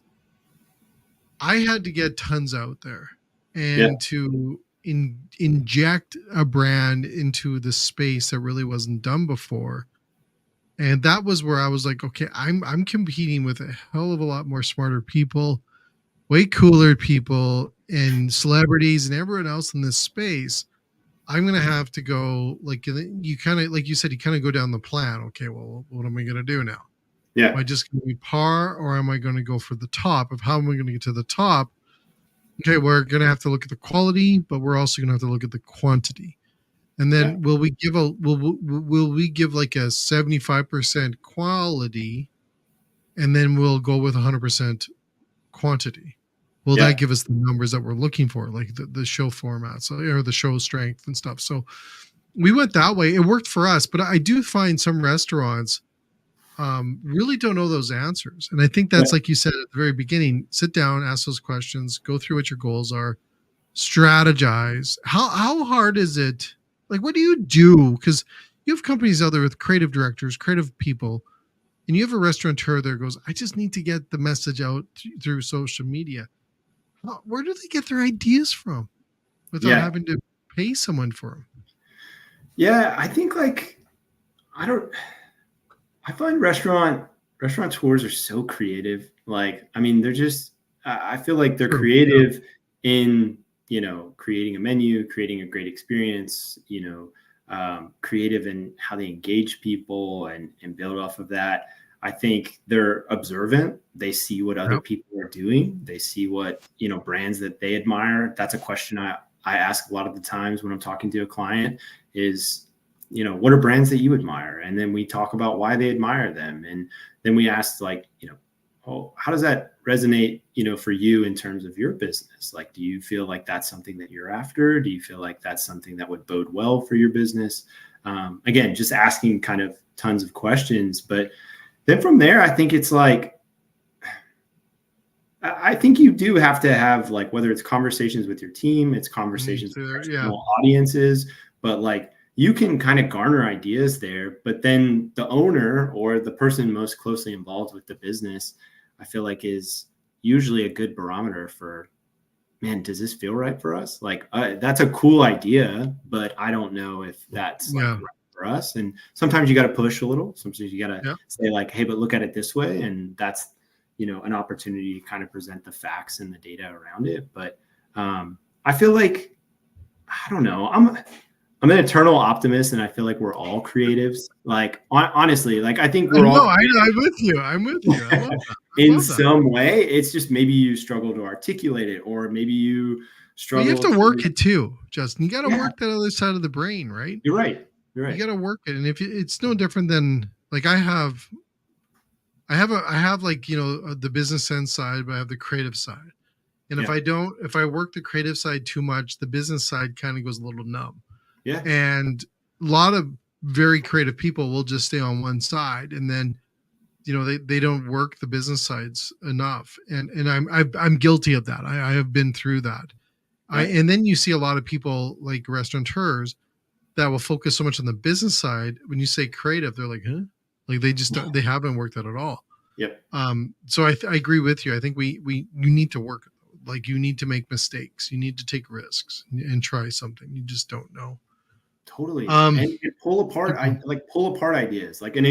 I had to get tons out there and to inject a brand into the space that really wasn't done before. And that was where I was like, okay, I'm competing with a hell of a lot more smarter people, way cooler people, and celebrities and everyone else in this space. I'm going to have to go, like, you kind of, like you said, you kind of go down the plan. Okay, well, what am I going to do now? Yeah. Am I just going to be par, or am I going to go for the top? Of how am I going to get to the top? Okay, we're going to have to look at the quality, but we're also going to have to look at the quantity. And then will we give like a 75% quality, and then we'll go with 100% quantity? Will that give us the numbers that we're looking for, like the show formats or the show strength and stuff? So we went that way. It worked for us, but I do find some restaurants really don't know those answers. And I think that's like you said at the very beginning, sit down, ask those questions, go through what your goals are, strategize. How hard is it? Like, what do you do? Because you have companies out there with creative directors, creative people, and you have a restaurateur there goes, I just need to get the message out through social media. Where do they get their ideas from without having to pay someone for them? Yeah, I think like, I find restaurateurs are so creative. Like, I mean, they're just, I feel like they're creative in, creating a menu, creating a great experience, creative in how they engage people and build off of that. I think they're observant. They see what other people are doing. They see what, brands that they admire. That's a question I ask a lot of the times when I'm talking to a client is, what are brands that you admire? And then we talk about why they admire them. And then we ask like, oh, how does that resonate, for you in terms of your business? Like, do you feel like that's something that you're after? Do you feel like that's something that would bode well for your business? Again, just asking kind of tons of questions. But then from there, I think it's like, I think you do have to have like, whether it's conversations with your team, it's conversations with audiences, but like, you can kind of garner ideas there, but then the owner or the person most closely involved with the business, I feel like is usually a good barometer for, man, does this feel right for us? Like, that's a cool idea, but I don't know if that's like right for us. And sometimes you got to push a little. Sometimes you got to say like, hey, but look at it this way. And that's, an opportunity to kind of present the facts and the data around it. But I feel like, I don't know, I'm an eternal optimist, and I feel like we're all creatives. Like, honestly, like I think we're all. I'm with you. I love that. In some way, it's just maybe you struggle to articulate it, or maybe you struggle. You have to work it too, Justin. You got to work that other side of the brain, right? You're right. You got to work it, and if it's no different than like I have like the business end side, but I have the creative side, and if I work the creative side too much, the business side kind of goes a little numb. Yeah. And a lot of very creative people will just stay on one side, and then they don't work the business sides enough. And I'm guilty of that. I have been through that. Right. And then you see a lot of people like restaurateurs that will focus so much on the business side. When you say creative, they're like, huh? Like they just they haven't worked that at all. Yep. So I agree with you. I think you need to work. Like you need to make mistakes. You need to take risks and try something. You just don't know. Totally. And pull apart ideas, like an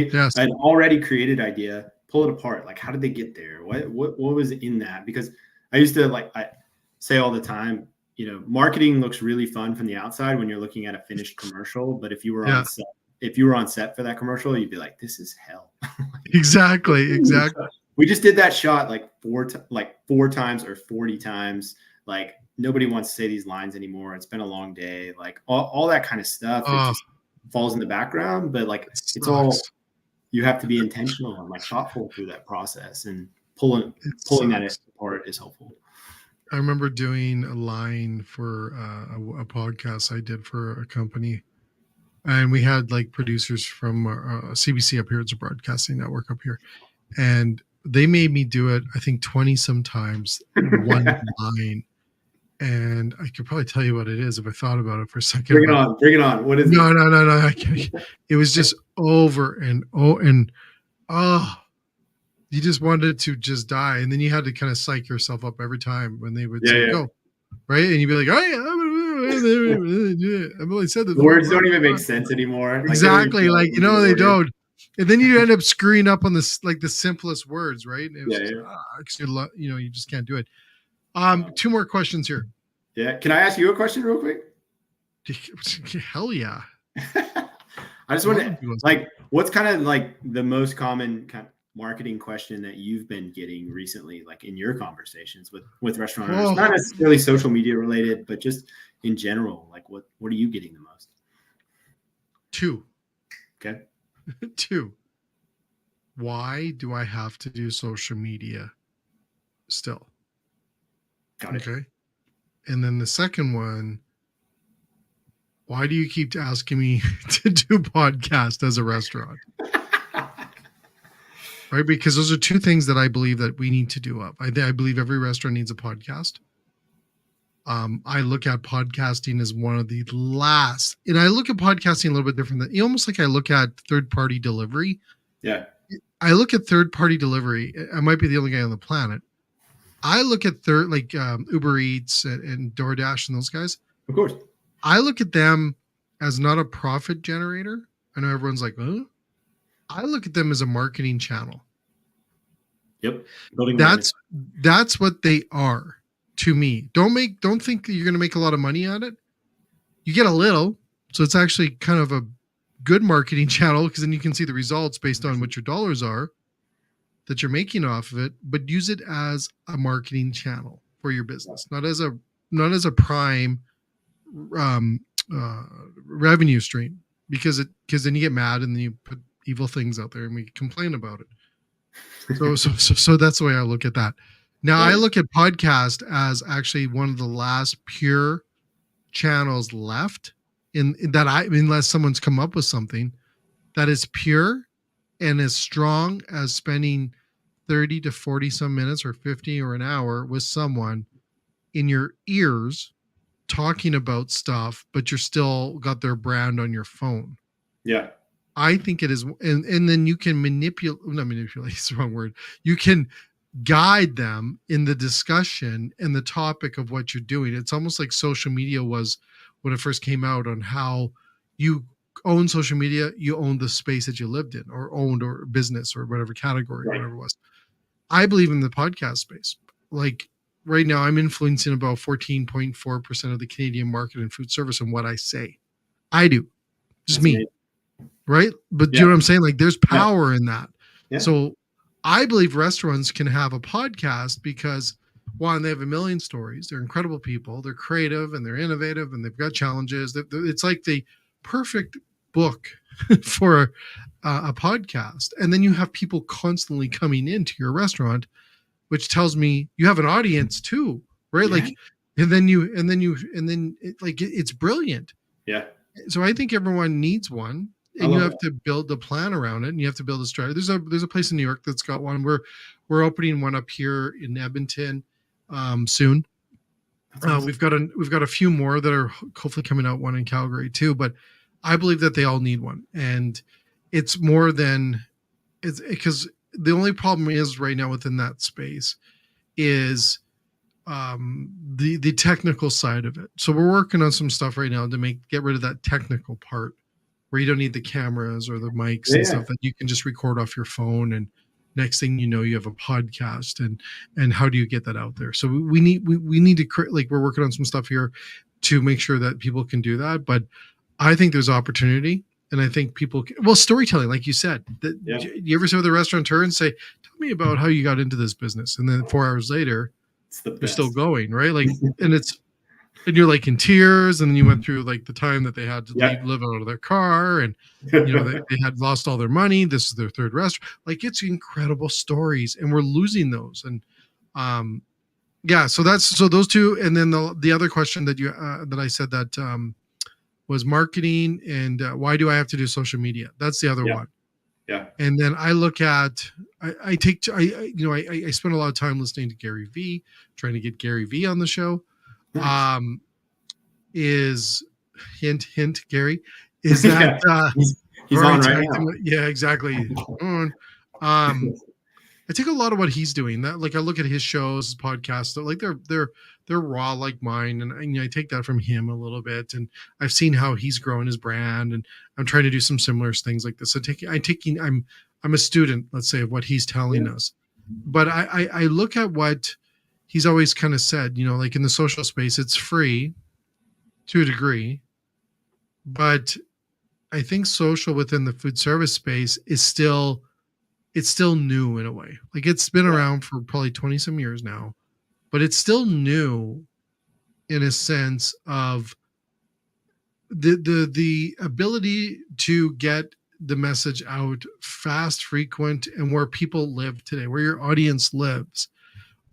already created idea, pull it apart. Like, how did they get there? What was in that? Because I used to I say all the time, marketing looks really fun from the outside when you're looking at a finished commercial. But if you were on set for that commercial, you'd be like, this is hell. Exactly. We just did that shot like four times or 40 times. Like, nobody wants to say these lines anymore. It's been a long day. Like all that kind of stuff. It just falls in the background, but like it's all, you have to be intentional and like thoughtful through that process, and pulling that apart is helpful. I remember doing a line for a podcast I did for a company, and we had like producers from CBC up here. It's a broadcasting network up here. And they made me do it, I think 20 sometimes, one line. And I could probably tell you what it is if I thought about it for a second. Bring it on. What is it? No. I can't. It was just over and you just wanted to just die. And then you had to kind of psych yourself up every time when they would say go. Right. And you'd be like, I've only said the words don't even make sense anymore. Exactly. Like, they don't. And then you end up screwing up on this, like the simplest words. Right. And you just can't do it. Two more questions here. Yeah. Can I ask you a question real quick? Hell yeah. I just want to like, what's kind of like the most common kind of marketing question that you've been getting recently, like in your conversations with restaurant owners? Not necessarily social media related, but just in general, like what are you getting the most? Two. Okay. Two. Why do I have to do social media still? Got it. Okay. And then the second one, why do you keep asking me to do podcast as a restaurant? Right? Because those are two things that I believe that we need to do up. I believe every restaurant needs a podcast. I look at podcasting as one of the last, and I look at podcasting a little bit different than almost like I look at third-party delivery. Yeah. I look at third-party delivery. I might be the only guy on the planet. I look at Uber Eats and DoorDash and those guys. Of course. I look at them as not a profit generator. I know everyone's like, huh? I look at them as a marketing channel. Yep. That's what they are to me. Don't think that you're going to make a lot of money on it. You get a little. So it's actually kind of a good marketing channel, because then you can see the results based on what your dollars are that you're making off of it, but use it as a marketing channel for your business, not as a prime revenue stream, because then you get mad and then you put evil things out there and we complain about it. So that's the way I look at that. Now I look at podcast as actually one of the last pure channels left in that unless someone's come up with something that is pure and as strong as spending 30 to 40 some minutes or 50 or an hour with someone in your ears talking about stuff, but you're still got their brand on your phone. Yeah. I think it is, and then you can not manipulate is the wrong word. You can guide them in the discussion and the topic of what you're doing. It's almost like social media was when it first came out, on how you own social media, you own the space that you lived in or owned, or business, or whatever category, Right. whatever it was. I believe in the podcast space. Like right now, I'm influencing about 14.4% of the Canadian market in food service and what I say. I do. Just That's me. amazing. Right? But do Yeah. you know what I'm saying? Like there's power in that. Yeah. So I believe restaurants can have a podcast because, one, they have a million stories. They're incredible people. They're creative and they're innovative and they've got challenges. It's like the perfect book for a podcast. And then you have people constantly coming into your restaurant, which tells me you have an audience too, right? Yeah. Like, it's brilliant. Yeah. So I think everyone needs one, and you have to build a plan around it, and you have to build a strategy. There's a place in New York that's got one. We're opening one up here in Edmonton soon. We've got a few more that are hopefully coming out. One in Calgary too, but I believe that they all need one, and it's more than it's because the only problem is right now within that space is the technical side of it. So we're working on some stuff right now to get rid of that technical part where you don't need the cameras or the mics and stuff, that you can just record off your phone, and next thing you know, you have a podcast. And how do you get that out there? So we need to create, like, we're working on some stuff here to make sure that people can do that. But I think there's opportunity, and I think storytelling, like you said, you ever sit with a restaurateur and say, tell me about how you got into this business, and then 4 hours later you're still going, right? Like, and you're like in tears, and then you went through like the time that they had to live out of their car, and they had lost all their money. This is their third restaurant. Like, it's incredible stories, and we're losing those. And so those two. And then the other question that that I said that was marketing, and why do I have to do social media? That's the other one. Yeah. And then I look at, I spend a lot of time listening to Gary Vee, trying to get Gary Vee on the show. Nice. Is hint, Gary, is that he's on right now. Yeah, exactly. I take a lot of what he's doing. That, like, I look at his shows, his podcasts, like they're raw like mine, and I take that from him a little bit. And I've seen how he's growing his brand, and I'm trying to do some similar things like this. So I'm a student, let's say, of what he's telling us. But I look at what he's always kind of said, like in the social space, it's free to a degree, but I think social within the food service space is still new in a way. Like, it's been around for probably 20 some years now, but it's still new in a sense of the ability to get the message out fast, frequent, and where people live today, where your audience lives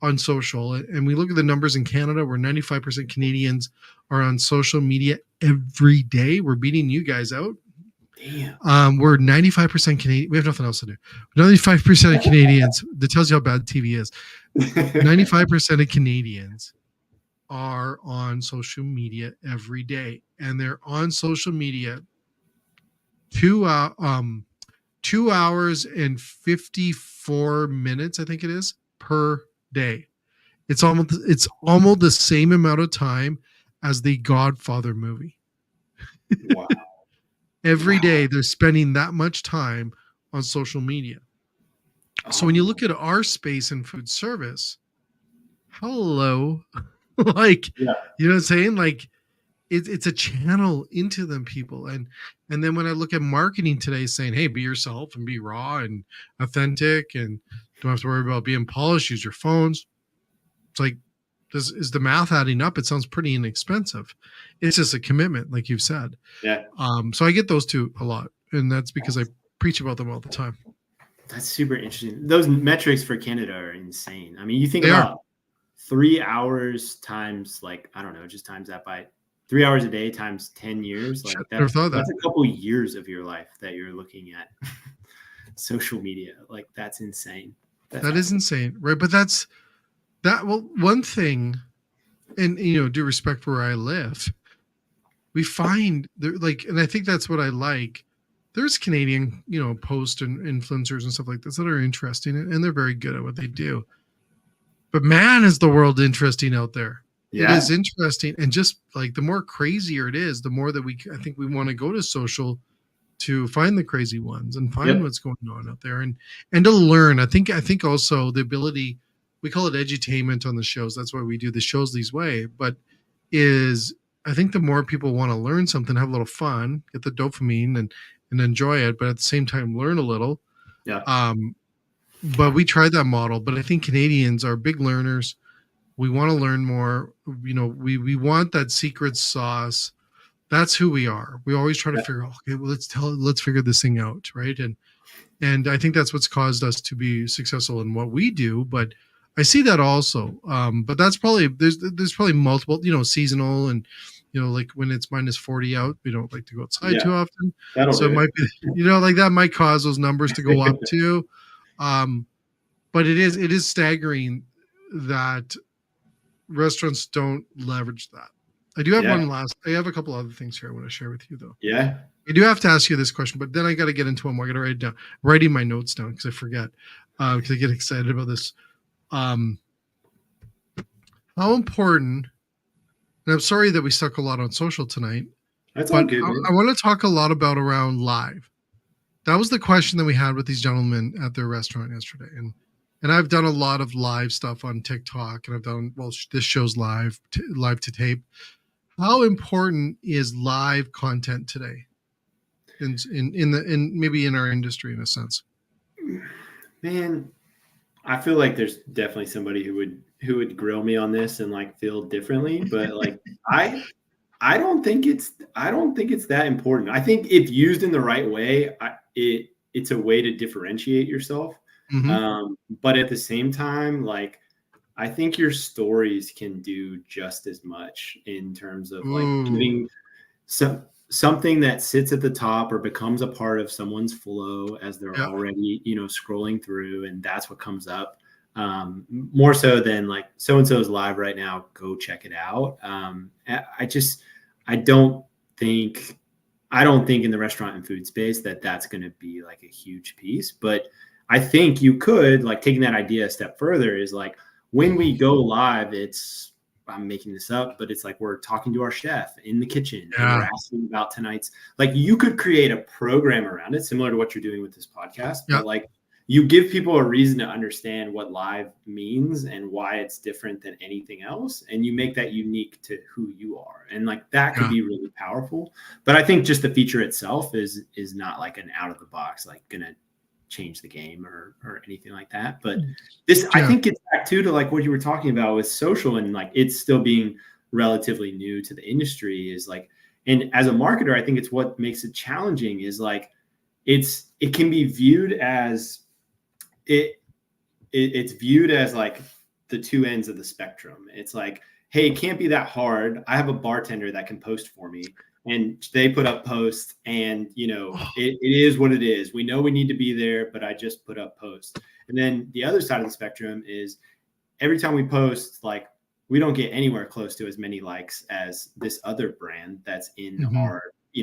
on social. And we look at the numbers in Canada, where 95% Canadians are on social media every day. We're beating you guys out. Damn. We're 95% Canadian. We have nothing else to do. 95% of Canadians, that tells you how bad TV is. 95% of Canadians are on social media every day, and they're on social media 2 hours and 54 minutes, I think it is, per day. It's almost the same amount of time as the Godfather movie. Wow. Every day they're spending that much time on social media. So when you look at our space in food service, like, you know what I'm saying? Like, it's a channel into them people. And then when I look at marketing today, saying, hey, be yourself and be raw and authentic, and don't have to worry about being polished, use your phones. It's like, is the math adding up? It sounds pretty inexpensive. It's just a commitment, like you've said. Yeah. So I get those two a lot, and that's because I preach about them all the time. That's super interesting. Those metrics for Canada are insane. I mean, you think about 3 hours times, like, I don't know, just times that by 3 hours a day times 10 years. Like, that's a couple years of your life that you're looking at social media. Like, that's insane. That is insane, right? But one thing and due respect for where I live, we find there like, and I think that's what I like. There's Canadian, post and influencers and stuff like this that are interesting, and they're very good at what they do. But man, is the world interesting out there. It Yeah. is interesting, and just like the more crazier it is, the more that I think we want to go to social to find the crazy ones and find Yep. what's going on out there, and to learn. I think also the ability, we call it edutainment on the shows. That's why we do the shows these way. But is I think the more people want to learn something, have a little fun, get the dopamine and enjoy it, but at the same time learn a little. Yeah. But we tried that model. But I think Canadians are big learners. We want to learn more. We want that secret sauce. That's who we are. We always try to figure out, okay, well, let's figure this thing out, right? And I think that's what's caused us to be successful in what we do. But I see that also. But that's probably there's probably multiple, seasonal, and like when it's -40 out, we don't like to go outside too often. That'll So it do might be, like that might cause those numbers to go up too. But it is staggering that restaurants don't leverage that. I do have I have a couple other things here I want to share with you though. Yeah. I do have to ask you this question, but then I got to get into them. I got to write it down, writing my notes down because I forget, because I get excited about this. How important, and I'm sorry that we stuck a lot on social tonight, That's all but good. I want to talk a lot about around live. That was the question that we had with these gentlemen at their restaurant yesterday. And I've done a lot of live stuff on TikTok, and I've done, this show's live to tape. How important is live content today in maybe in our industry in a sense? Man, I feel like there's definitely somebody who would grill me on this and like feel differently, but like I don't think it's that important. I think if used in the right way, it's a way to differentiate yourself. Mm-hmm. But at the same time, like I think your stories can do just as much in terms of like giving something that sits at the top or becomes a part of someone's flow as they're already, scrolling through, and that's what comes up. More so than like so-and-so is live right now, go check it out. I don't think in the restaurant and food space that's going to be like a huge piece, but I think you could, like, taking that idea a step further, is like when we go live, I'm making this up, but it's like we're talking to our chef in the kitchen and we're asking about tonight's, like, you could create a program around it similar to what you're doing with this podcast, but like you give people a reason to understand what live means and why it's different than anything else. And you make that unique to who you are. And like that could be really powerful. But I think just the feature itself is not like an out of the box, like gonna change the game or anything like that. But this, I think, gets back to like what you were talking about with social, and like it's still being relatively new to the industry, is like, and as a marketer, I think it's what makes it challenging is like it can be viewed as it's viewed as like the two ends of the spectrum. It's like, hey, it can't be that hard. I have a bartender that can post for me, and they put up posts, and it is what it is. We know we need to be there, but I just put up posts. And then the other side of the spectrum is every time we post, like, we don't get anywhere close to as many likes as this other brand that's in our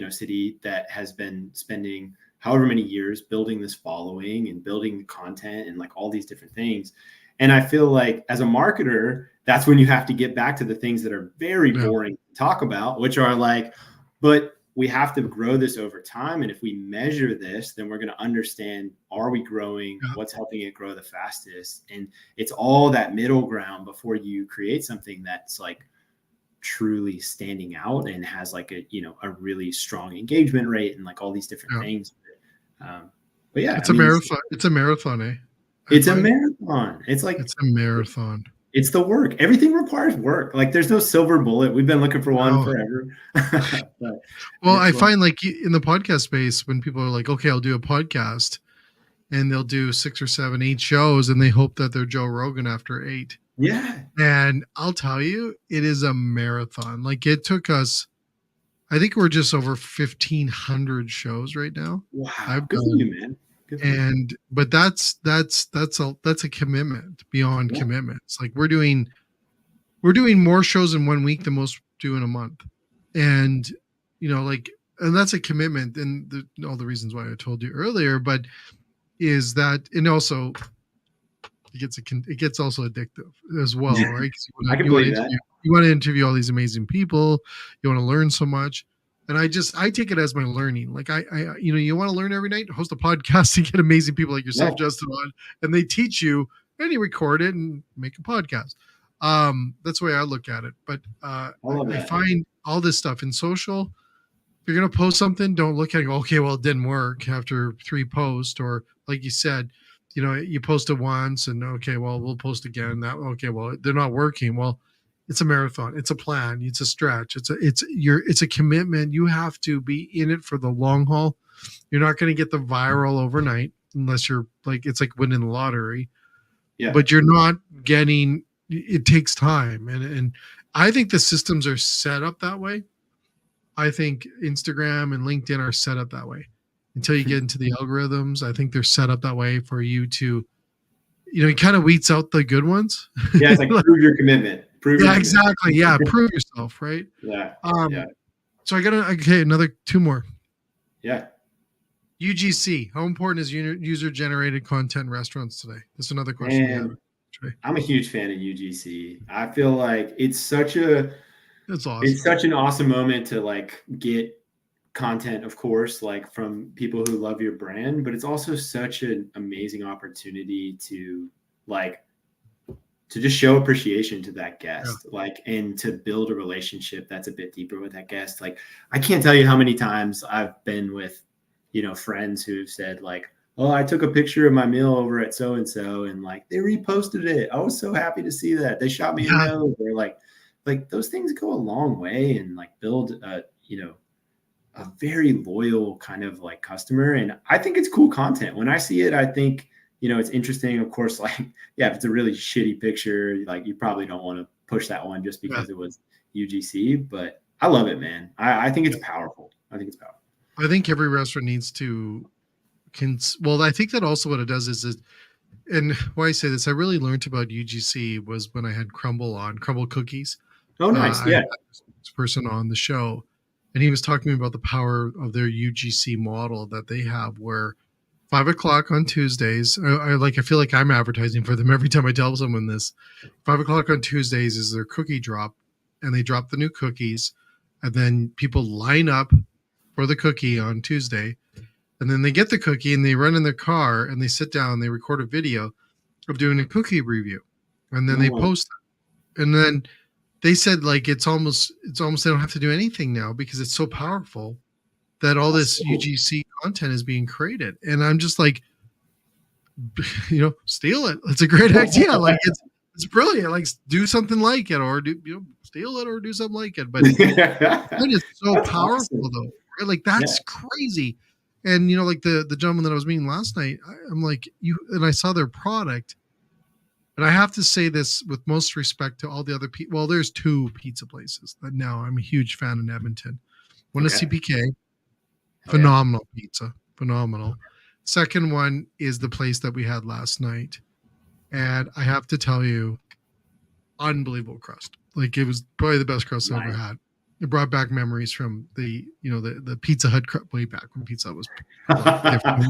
city that has been spending however many years building this following and building the content and like all these different things. And I feel like as a marketer, that's when you have to get back to the things that are very boring to talk about, which are like, but we have to grow this over time. And if we measure this, then we're going to understand, are we growing? What's helping it grow the fastest? And it's all that middle ground before you create something that's like truly standing out and has like a really strong engagement rate and like all these different things. But yeah, it's a marathon. It's a marathon, eh? It's a marathon. It's like it's a marathon. It's the work. Everything requires work. Like there's no silver bullet. We've been looking for one forever. Well, I find like in the podcast space, when people are like, okay, I'll do a podcast, and they'll do 6 or 7, 8 shows, and they hope that they're Joe Rogan after 8. Yeah. And I'll tell you, it is a marathon. Like it took us, I think we're just over 1,500 shows right now. Wow. Good for you, man. But that's a commitment beyond commitments. Like we're doing we're doing more shows in 1 week than most do in a month. And, like, and that's a commitment. And all the reasons why I told you earlier, but is that, and also it gets also addictive as well, right? 'Cause I can believe that. You want to interview all these amazing people. You want to learn so much. And I take it as my learning. Like you want to learn every night, host a podcast and get amazing people like yourself, Yeah. Justin, on, and they teach you and you record it and make a podcast. That's the way I look at it. But I love I that. find all this stuff in social. If you're gonna post something, don't look at it and go, okay, well, it didn't work after 3 posts, or like you said, you post it once and okay, well, we'll post again. That okay, well, they're not working. Well, it's a marathon, it's a plan, it's a stretch, it's a commitment. You have to be in it for the long haul. You're not going to get the viral overnight unless you're like, it's like winning the lottery. Yeah. But you're not getting, it takes time. And I think the systems are set up that way. I think Instagram and LinkedIn are set up that way. Until you get into the algorithms, I think they're set up that way for you to, it kind of weeds out the good ones. Yeah, it's like prove your commitment. Exactly. Yeah, prove yourself, right? Yeah. So I got another 2 more. Yeah. UGC. How important is user generated content in restaurants today? That's another question we have. I'm a huge fan of UGC. I feel like it's such an awesome moment to like get content, of course, like from people who love your brand, but it's also such an amazing opportunity to just show appreciation to that guest, and to build a relationship that's a bit deeper with that guest. Like, I can't tell you how many times I've been with, friends who've said like, oh, I took a picture of my meal over at so-and-so and like they reposted it. I was so happy to see that. They shot me a note. Or like those things go a long way and like build a very loyal kind of like customer. And I think it's cool content. When I see it, I think, it's interesting. Of course, like, if it's a really shitty picture, like you probably don't want to push that one just because it was UGC, but I love it, man. I think it's powerful. I think every restaurant needs to I think that also what it does is and why I say this, I really learned about UGC was when I had Crumble Cookies. Oh, nice. Yeah. This person on the show, and he was talking to me about the power of their UGC model that they have, where 5:00 on Tuesdays, I feel like I'm advertising for them every time I tell someone this. 5:00 on Tuesdays is their cookie drop, and they drop the new cookies, and then people line up for the cookie on Tuesday, and then they get the cookie and they run in their car and they sit down and they record a video of doing a cookie review, and then they post it. And then they said like it's almost they don't have to do anything now because it's so powerful that all this UGC content is being created. And I'm just like, steal it. It's a great idea. Like it's brilliant. Like do something like it, or steal it or do something like it. But it is so that's powerful though. Right? Like that's crazy. And like the gentleman that I was meeting last night, I'm like, I saw their product. And I have to say this with most respect to all the other people. Well, there's 2 pizza places that now I'm a huge fan in Edmonton. One is CPK, phenomenal pizza, phenomenal. Second one is the place that we had last night. And I have to tell you, unbelievable crust. Like it was probably the best crust I've ever had. It brought back memories from the Pizza Hut way back when pizza was different.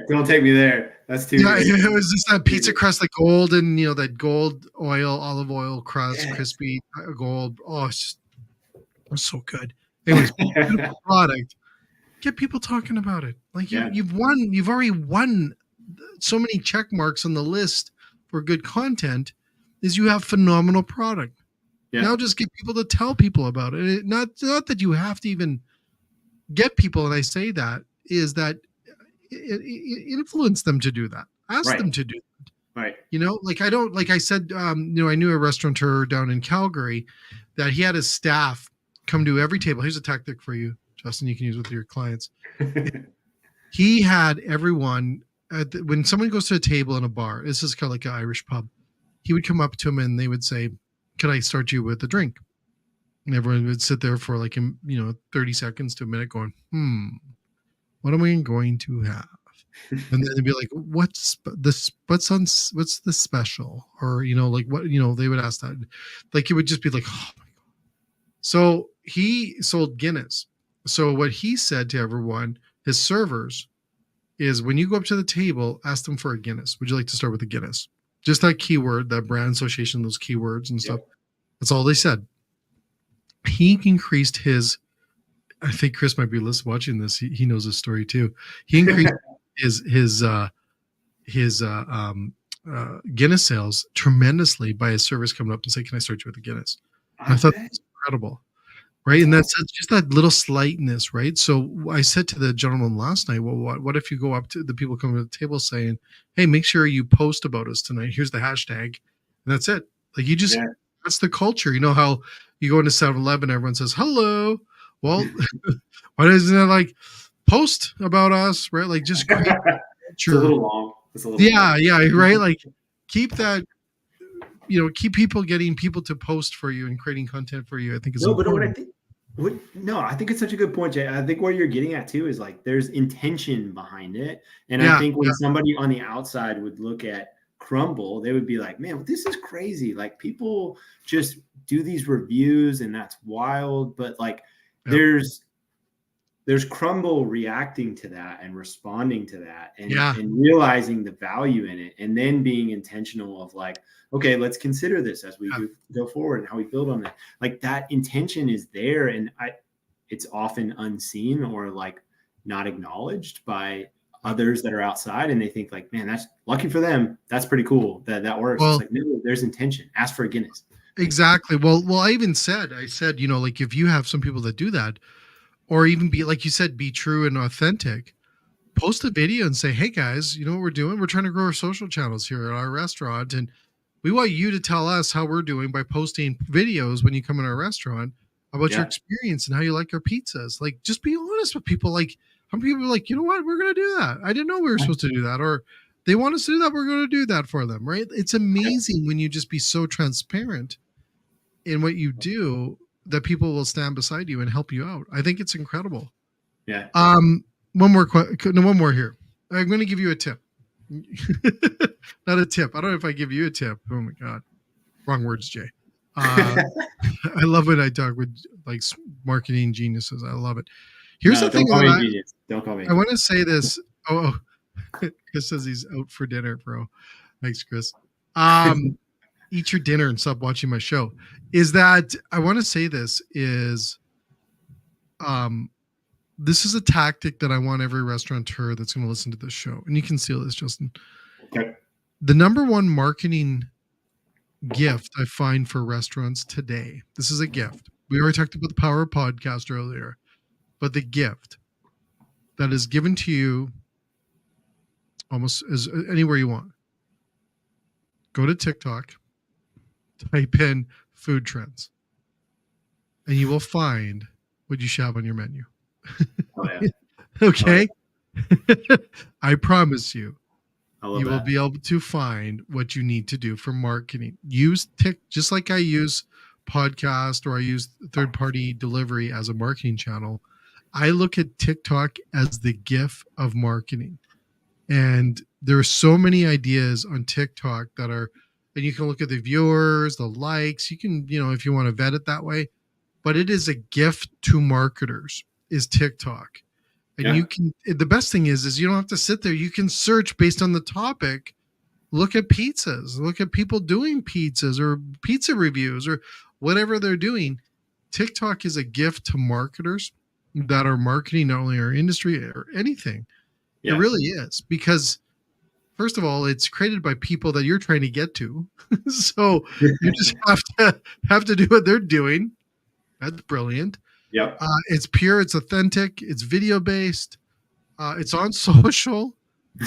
Don't take me there. That's too. Yeah, it was just that pizza crust, like golden, that gold olive oil crust, crispy gold. Oh, it was so good. Anyways, beautiful product. Get people talking about it. Like you've won. You've already won so many check marks on the list for good content. Is you have phenomenal product. Yeah. Now just get people to tell people about it. Not that you have to even get people, and I say that, is that influence them to do that. Ask them to do that. Right. Like I said, I knew a restaurateur down in Calgary that he had his staff come to every table. Here's a tactic for you, Justin, you can use with your clients. He had everyone, when someone goes to a table in a bar, this is kind of like an Irish pub, he would come up to them and they would say, "Can I start you with a drink?" And everyone would sit there for 30 seconds to a minute going, what am I going to have? And then they'd be like, what's this? What's the special? Or, like what, they would ask that. Like, it would just be like, oh my God. So he sold Guinness. So what he said to everyone, his servers, is when you go up to the table, ask them for a Guinness. Would you like to start with a Guinness? Just that keyword, that brand association, those keywords and stuff. That's all they said. He increased his, I think Chris might be watching this. He knows this story too. He increased his Guinness sales tremendously by his service coming up and saying, "Can I start you with a Guinness?" I thought that's incredible, right? And that's just that little slightness, right? So I said to the gentleman last night, "Well, what if you go up to the people coming to the table saying, 'Hey, make sure you post about us tonight. Here's the hashtag,' and that's it. Like you just that's the culture. You know how you go into 7-Eleven, everyone says hello. Well, why doesn't it like post about us, right? Like just create It's a little long. yeah, right. Like keep that, keep getting people to post for you and creating content for you. I think is important. I think it's such a good point, Jay. I think what you're getting at too is like there's intention behind it, and I think when somebody on the outside would look at Crumble, they would be like, "Man, this is crazy! Like people just do these reviews, and that's wild." But like, there's Crumble reacting to that and responding to that and realizing the value in it, and then being intentional of like, okay, let's consider this as we go forward and how we build on that. Like that intention is there, and it's often unseen or like not acknowledged by others that are outside, and they think like, man, that's lucky for them. That's pretty cool that works. It's like, no, there's intention. Ask for a Guinness. Exactly. Well, I said, like if you have some people that do that, or even be, like you said, be true and authentic, post a video and say, hey guys, you know what we're doing? We're trying to grow our social channels here at our restaurant. And we want you to tell us how we're doing by posting videos when you come in our restaurant about your experience and how you like our pizzas. Like, just be honest with people. Like, some people are like, you know what? We're going to do that. I didn't know we were supposed to do that. Or they want us to do that. We're going to do that for them. Right. It's amazing when you just be so transparent in what you do that people will stand beside you and help you out. I think it's incredible. Yeah. One more here. I'm going to give you a tip. Not a tip. I don't know if I give you a tip. Oh my God. Wrong words, Jay. I love when I talk with like marketing geniuses. I love it. Here's the thing. Don't call me. I want to say this. Oh, Chris says he's out for dinner, bro. Thanks, Chris. Eat your dinner and stop watching my show. Is that I want to say this is, this is a tactic that I want every restaurateur that's going to listen to this show, and you can steal this, Justin. Okay. The number one marketing gift I find for restaurants today. This is a gift. We already talked about the power of podcast earlier, but the gift that is given to you almost as anywhere you want. Go to TikTok, type in food trends, and you will find what you should have on your menu. Oh, yeah. Okay. Oh, yeah. I promise you, you will be able to find what you need to do for marketing. Use just like I use podcast or I use third-party delivery as a marketing channel. I look at TikTok as the gift of marketing. And there are so many ideas on TikTok that are, and you can look at the viewers, the likes, you can, if you want to vet it that way, but it is a gift to marketers is TikTok. And you can, the best thing is you don't have to sit there. You can search based on the topic, look at pizzas, look at people doing pizzas or pizza reviews or whatever they're doing. TikTok is a gift to marketers that are marketing not only our industry or anything. Yeah. It really is, because first of all, it's created by people that you're trying to get to. So you just have to do what they're doing. That's brilliant. Yep. It's pure, it's authentic, it's video based, it's on social.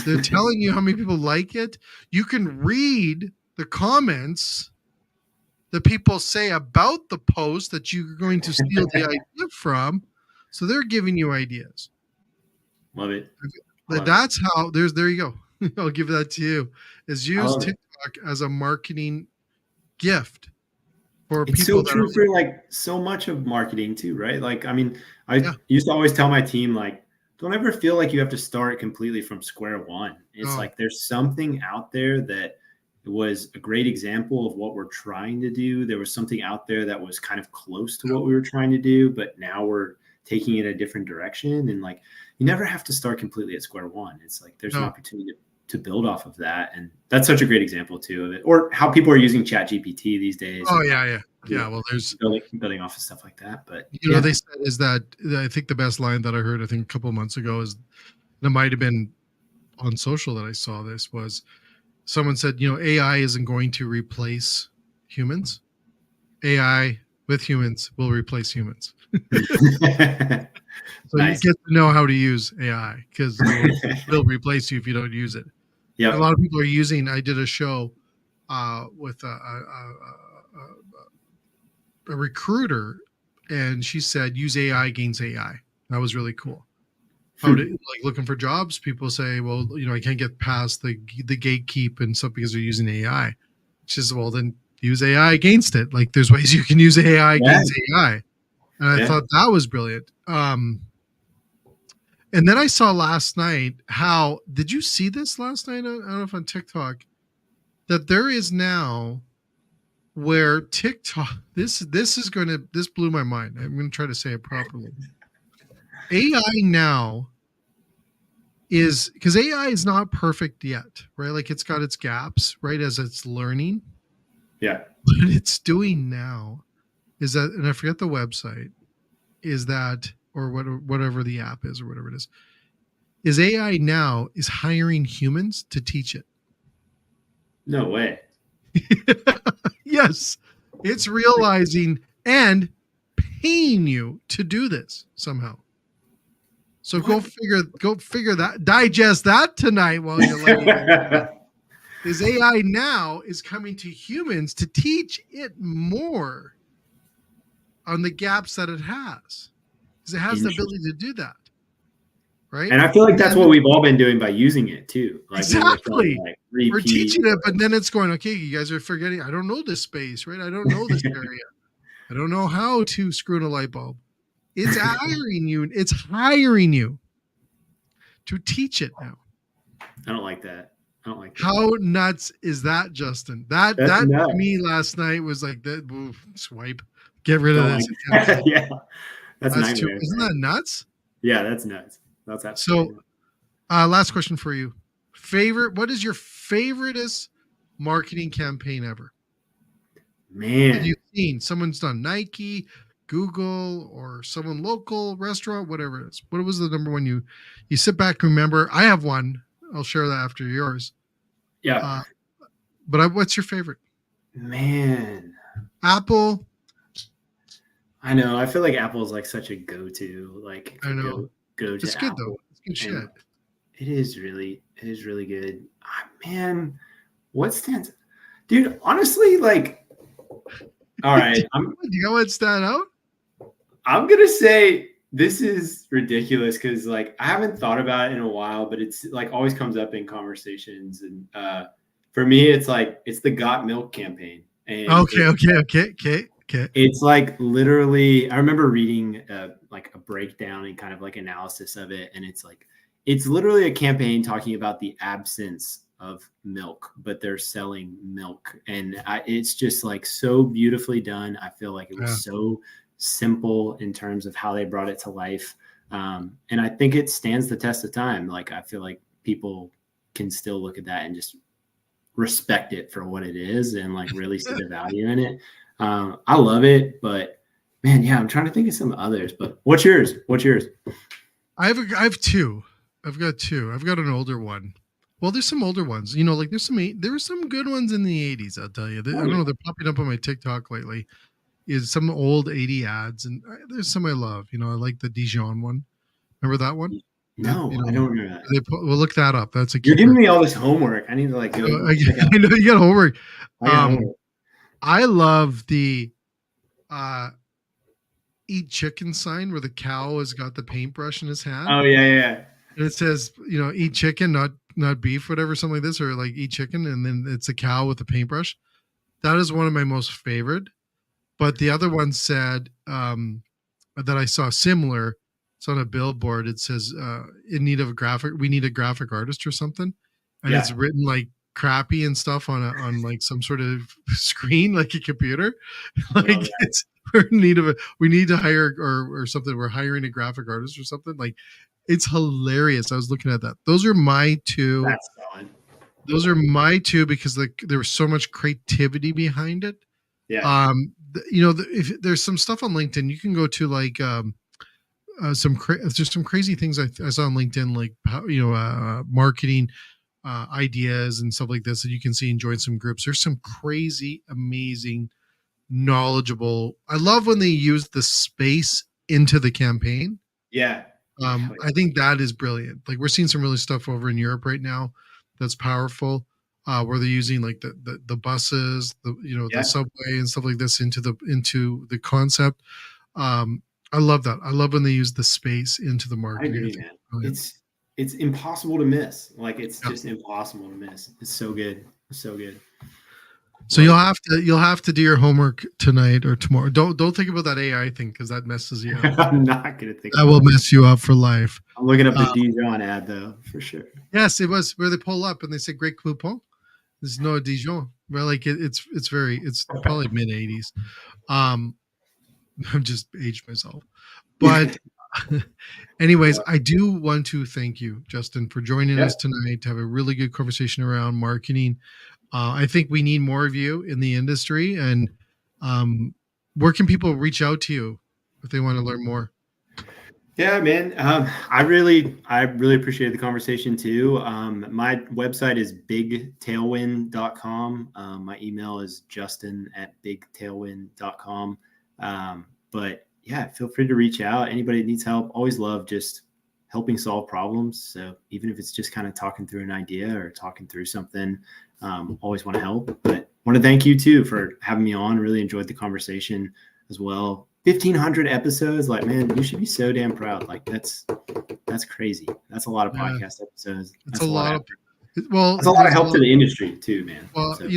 They're telling you how many people like it. You can read the comments that people say about the post that you're going to steal the idea from. So they're giving you ideas. Love it. That's how there you go. I'll give that to you. Is use TikTok as a marketing gift. It's so true for like so much of marketing too, right? Like, I mean, I used to always tell my team, like, don't ever feel like you have to start completely from square one. It's Oh. like there's something out there that was a great example of what we're trying to do. There was something out there that was kind of close to what we were trying to do, but now we're taking it a different direction. And like, you never have to start completely at square one. It's like there's an opportunity to build off of that. And that's such a great example too of it. Or how people are using ChatGPT these days. Oh yeah. Well, there's building off of stuff like that. But you know, they said is that I think the best line that I heard, I think a couple of months ago, is that might have been on social that I saw this, was someone said, you know, AI isn't going to replace humans. AI with humans will replace humans. So Nice. you get to know how to use AI, because it will replace you if you don't use it. Yeah. A lot of people are using. I did a show with a recruiter, and she said use AI against AI. That was really cool. How to, like, looking for jobs, people say, well, you know, I can't get past the gatekeep and stuff because they're using AI. She says, well, then use AI against it. Like, there's ways you can use AI against AI. And I thought that was brilliant. And then I saw last night how, did you see this last night? I don't know if on TikTok, that there is now where TikTok, this blew my mind. I'm going to try to say it properly. AI now is, because AI is not perfect yet, right? Like, it's got its gaps, right, as it's learning. Yeah. What it's doing now is that, and I forget the website, is that, or whatever the app is or whatever it is AI now is hiring humans to teach it. No way. Yes, it's realizing and paying you to do this somehow. So go figure that, digest that tonight while you're like, is AI now is coming to humans to teach it more on the gaps that it has, because it has the ability to do that, right? And I feel like that's what we've all been doing by using it too. Like, exactly. We're repeat. teaching it, but then it's going, okay, you guys are forgetting. I don't know this space, right? I don't know this area. I don't know how to screw in a light bulb. It's hiring you. It's hiring you to teach it now. I don't like that. How nuts is that, Justin? That to me last night was like that. Oof, swipe. Get rid of this. Like yeah, that's too. Isn't that nuts? Yeah, that's nuts. That's absolutely so. Last question for you. What is your favoriteest marketing campaign ever? Man, have you seen? Someone's done Nike, Google, or someone local, restaurant, whatever it is. What was the number one you sit back and remember? I have one. I'll share that after yours. Yeah. But what's your favorite? Man, Apple. I know. I feel like Apple is like such a go-to. Like, I know. Go to it's good Apple. though. It's good shit. It is really good. Man, what stands, dude? Honestly, like, all right. Do you know what stand out? I'm gonna say this is ridiculous because, like, I haven't thought about it in a while, but it's like always comes up in conversations. And for me, it's like it's the Got Milk campaign. And okay. It's like literally, I remember reading like a breakdown and kind of like analysis of it, and it's like it's literally a campaign talking about the absence of milk, but they're selling milk, and it's just like so beautifully done. I feel like it was so simple in terms of how they brought it to life, and I think it stands the test of time. Like, I feel like people can still look at that and just respect it for what it is, and like really see the value in it. I love it, but man, yeah, I'm trying to think of some others. But what's yours? I have two. I've got two. I've got an older one. Well, there's some older ones. You know, like there were some good ones in the 80s, I'll tell you. I don't know, they're popping up on my TikTok lately. Is some old 80 ads, and there's some I love. You know, I like the Dijon one. Remember that one? No, I don't remember that. We'll look that up. That's You're giving me all this homework. I need to like go. I know you got homework. I love the eat chicken sign where the cow has got the paintbrush in his hand. Oh yeah. And it says, you know, eat chicken, not beef, whatever, something like this, or like eat chicken, and then it's a cow with a paintbrush. That is one of my most favorite. But the other one said that I saw similar, it's on a billboard. It says in need of a graphic. We need a graphic artist or something, and it's Yeah. written like crappy and stuff on like some sort of screen, like a computer. Love Like that. it's we're in need of a we need to hire or something. We're hiring a graphic artist or something. Like it's hilarious. I was looking at that. Those are my two. That's solid. Those are my two because there was so much creativity behind it. Yeah. If there's some stuff on LinkedIn, you can go to like there's some crazy things I saw on LinkedIn, like how, marketing ideas and stuff like this that you can see and join some groups. There's some crazy, amazing, knowledgeable. I love when they use the space into the campaign. Yeah. I think that is brilliant. Like we're seeing some really stuff over in Europe right now that's powerful, where they're using like the buses, the subway and stuff like this into the concept. I love that. I love when they use the space into the I marketing. agree, man. It's impossible to miss. Like it's just impossible to miss. It's so good. It's so good. So you'll have to do your homework tonight or tomorrow. Don't think about that AI thing because that messes you up. I'm not gonna think That will mess you up for life. I'm looking up the Dijon ad though, for sure. Yes, it was where they pull up and they say Great Coupon. There's no Dijon. Well, like it's probably mid 80s. I've just aged myself. But anyways, I do want to thank you, Justin, for joining us tonight to have a really good conversation around marketing. I think we need more of you in the industry. And where can people reach out to you if they want to learn more? Yeah, man. I really appreciate the conversation too. My website is bigtailwind.com. My email is justin@bigtailwind.com. But yeah, feel free to reach out. Anybody that needs help, always love just helping solve problems. So even if it's just kind of talking through an idea or talking through something, always want to help. But want to thank you too for having me on. Really enjoyed the conversation as well. 1,500 episodes, like, man, you should be so damn proud. Like that's crazy. That's a lot of podcast episodes. That's a lot of help to the industry too, man. Well, so.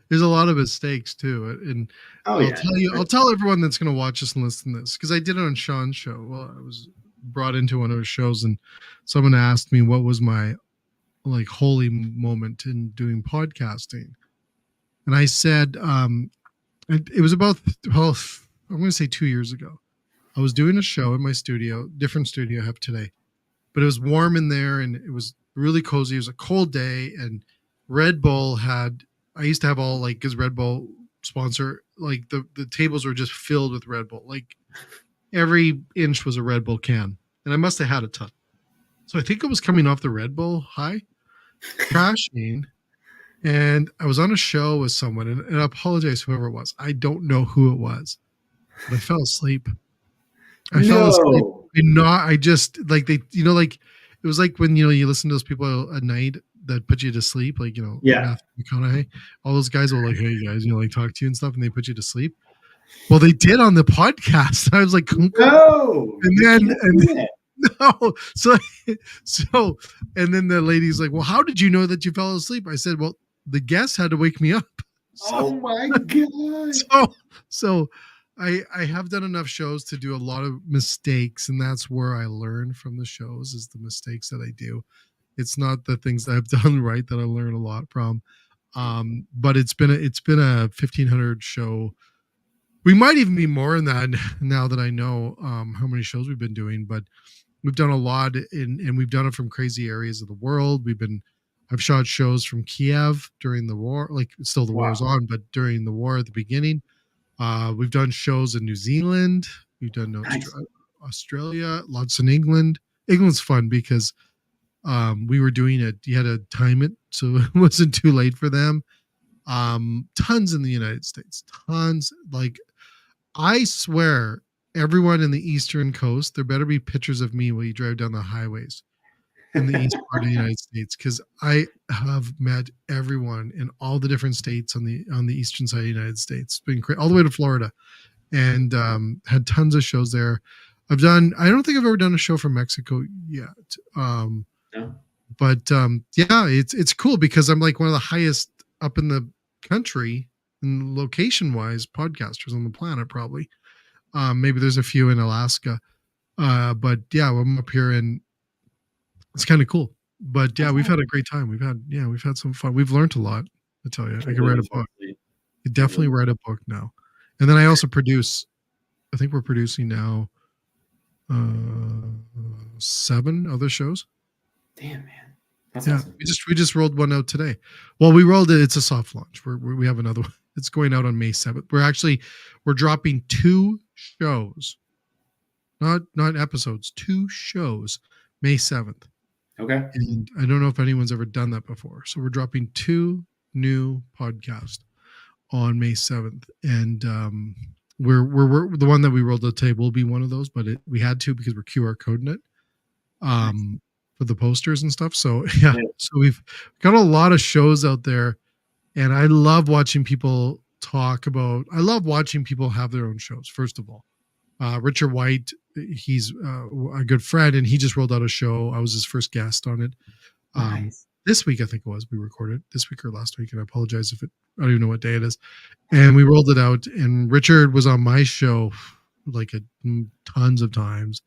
There's a lot of mistakes too, and I'll tell everyone that's going to watch us and listen to this because I did it on Sean's show. Well, I was brought into one of his shows, and someone asked me what was my like holy moment in doing podcasting, and I said it was about I'm going to say 2 years ago. I was doing a show in my studio, different studio I have today, but it was warm in there and it was really cozy. It was a cold day, and Red Bull I used to have all like, because Red Bull sponsor, like the tables were just filled with Red Bull. Like every inch was a Red Bull can. And I must have had a ton. So I think it was coming off the Red Bull high, crashing. And I was on a show with someone, and I apologize, whoever it was. I don't know who it was, but I fell asleep. Fell asleep. I just like it was like when, you listen to those people at night that put you to sleep, like, Matthew McConaughey, all those guys will like, hey guys, like talk to you and stuff, and they put you to sleep. Well, they did on the podcast. I was like, no, no. So, and then the lady's like, well, how did you know that you fell asleep? I said, well, the guest had to wake me up. Oh my God. So I have done enough shows to do a lot of mistakes, and that's where I learn from the shows, is the mistakes that I do. It's not the things that I've done right that I learn a lot from. But it's been a 1,500 show. We might even be more than that now that I know how many shows we've been doing, but we've done a lot and we've done it from crazy areas of the world. I've shot shows from Kiev during the war, like still the war is on, but during the war at the beginning. We've done shows in New Zealand. We've done Australia, lots in England. England's fun because we were doing it. You had to time it so it wasn't too late for them. Tons in the United States. Tons. Like, I swear, everyone in the Eastern Coast, there better be pictures of me while you drive down the highways in the east part of the United States, because I have met everyone in all the different states on the eastern side of the United States. It's been great, all the way to Florida, and had tons of shows there. I don't think I've ever done a show from Mexico yet. No. But it's cool because I'm like one of the highest up in the country and location wise podcasters on the planet, probably. Maybe there's a few in Alaska. But yeah, I'm up here and it's kind of cool. But yeah, we've had a great time. We've had some fun. We've learned a lot. I tell you, I can write a book. I could definitely write a book now. And then I also produce. I think we're producing now 7 other shows. Damn, man. That's Yeah, awesome. we just rolled one out today. Well, we rolled it. It's a soft launch. We have another one. It's going out on May 7th. We're dropping 2 shows, not episodes, 2 shows, May 7th. Okay. And I don't know if anyone's ever done that before. So we're dropping 2 new podcasts on May 7th, and we're the one that we rolled out today will be one of those, but we had to because we're QR coding it. For the posters and stuff. So yeah, so we've got a lot of shows out there, and I love watching people talk about. I love watching people have their own shows. First of all, Richard White, he's a good friend, and he just rolled out a show. I was his first guest on it. Nice. This week, I think it was. We recorded this week or last week, and I apologize if I don't even know what day it is. And we rolled it out, and Richard was on my show like tons of times.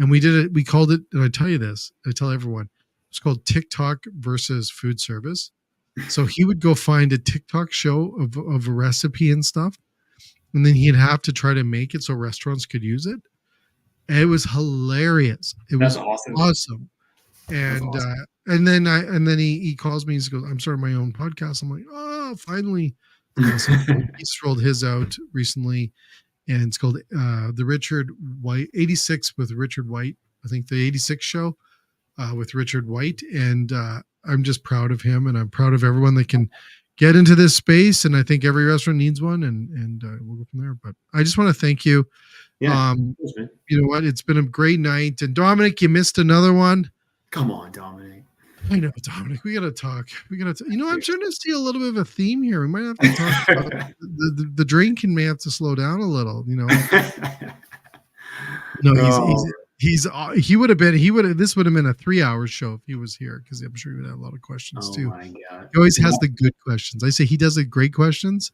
And we did it. We called it, and I tell you this. I tell everyone, it's called TikTok versus food service. So he would go find a TikTok show of a recipe and stuff, and then he'd have to try to make it so restaurants could use it. And it was hilarious. That's was awesome. awesome. And and then he calls me. He goes, "I'm starting my own podcast." I'm like, "Oh, finally!" So he rolled his out recently. And it's called the Richard White 86 with Richard White. I think the 86 show with Richard White. And I'm just proud of him, and I'm proud of everyone that can get into this space. And I think every restaurant needs one, and we'll go from there. But I just want to thank you. Yeah. You know what? It's been a great night. And Dominic, you missed another one. Come on, Dominic. I know, Dominic. We got to talk. You know, I'm starting to see a little bit of a theme here. We might have to talk about the drinking may have to slow down a little. You know, no, he would have been. This would have been a 3-hour show if he was here, because I'm sure he would have a lot of questions too. My God. He always has the good questions. I say he does the great questions,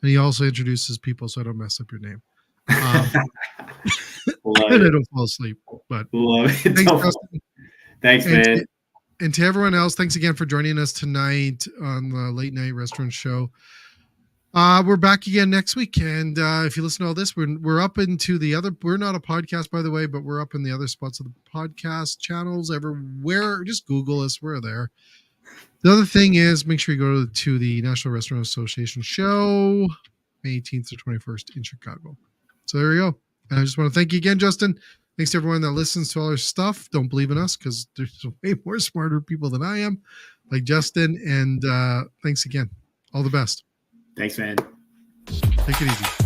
and he also introduces people so I don't mess up your name. And I don't fall asleep. But thanks, Justin. Thanks, man. And to everyone else, thanks again for joining us tonight on the Late Night Restaurant Show. We're back again next week. And if you listen to all this, we're up into the other, we're not a podcast, by the way, but we're up in the other spots of the podcast channels everywhere. Just Google us. We're there. The other thing is, make sure you go to the National Restaurant Association show, May 18th to 21st in Chicago. So there we go. And I just want to thank you again, Justin. Thanks to everyone that listens to all our stuff. Don't believe in us, because there's way more smarter people than I am, like Justin. And thanks again. All the best. Thanks, man. Take it easy.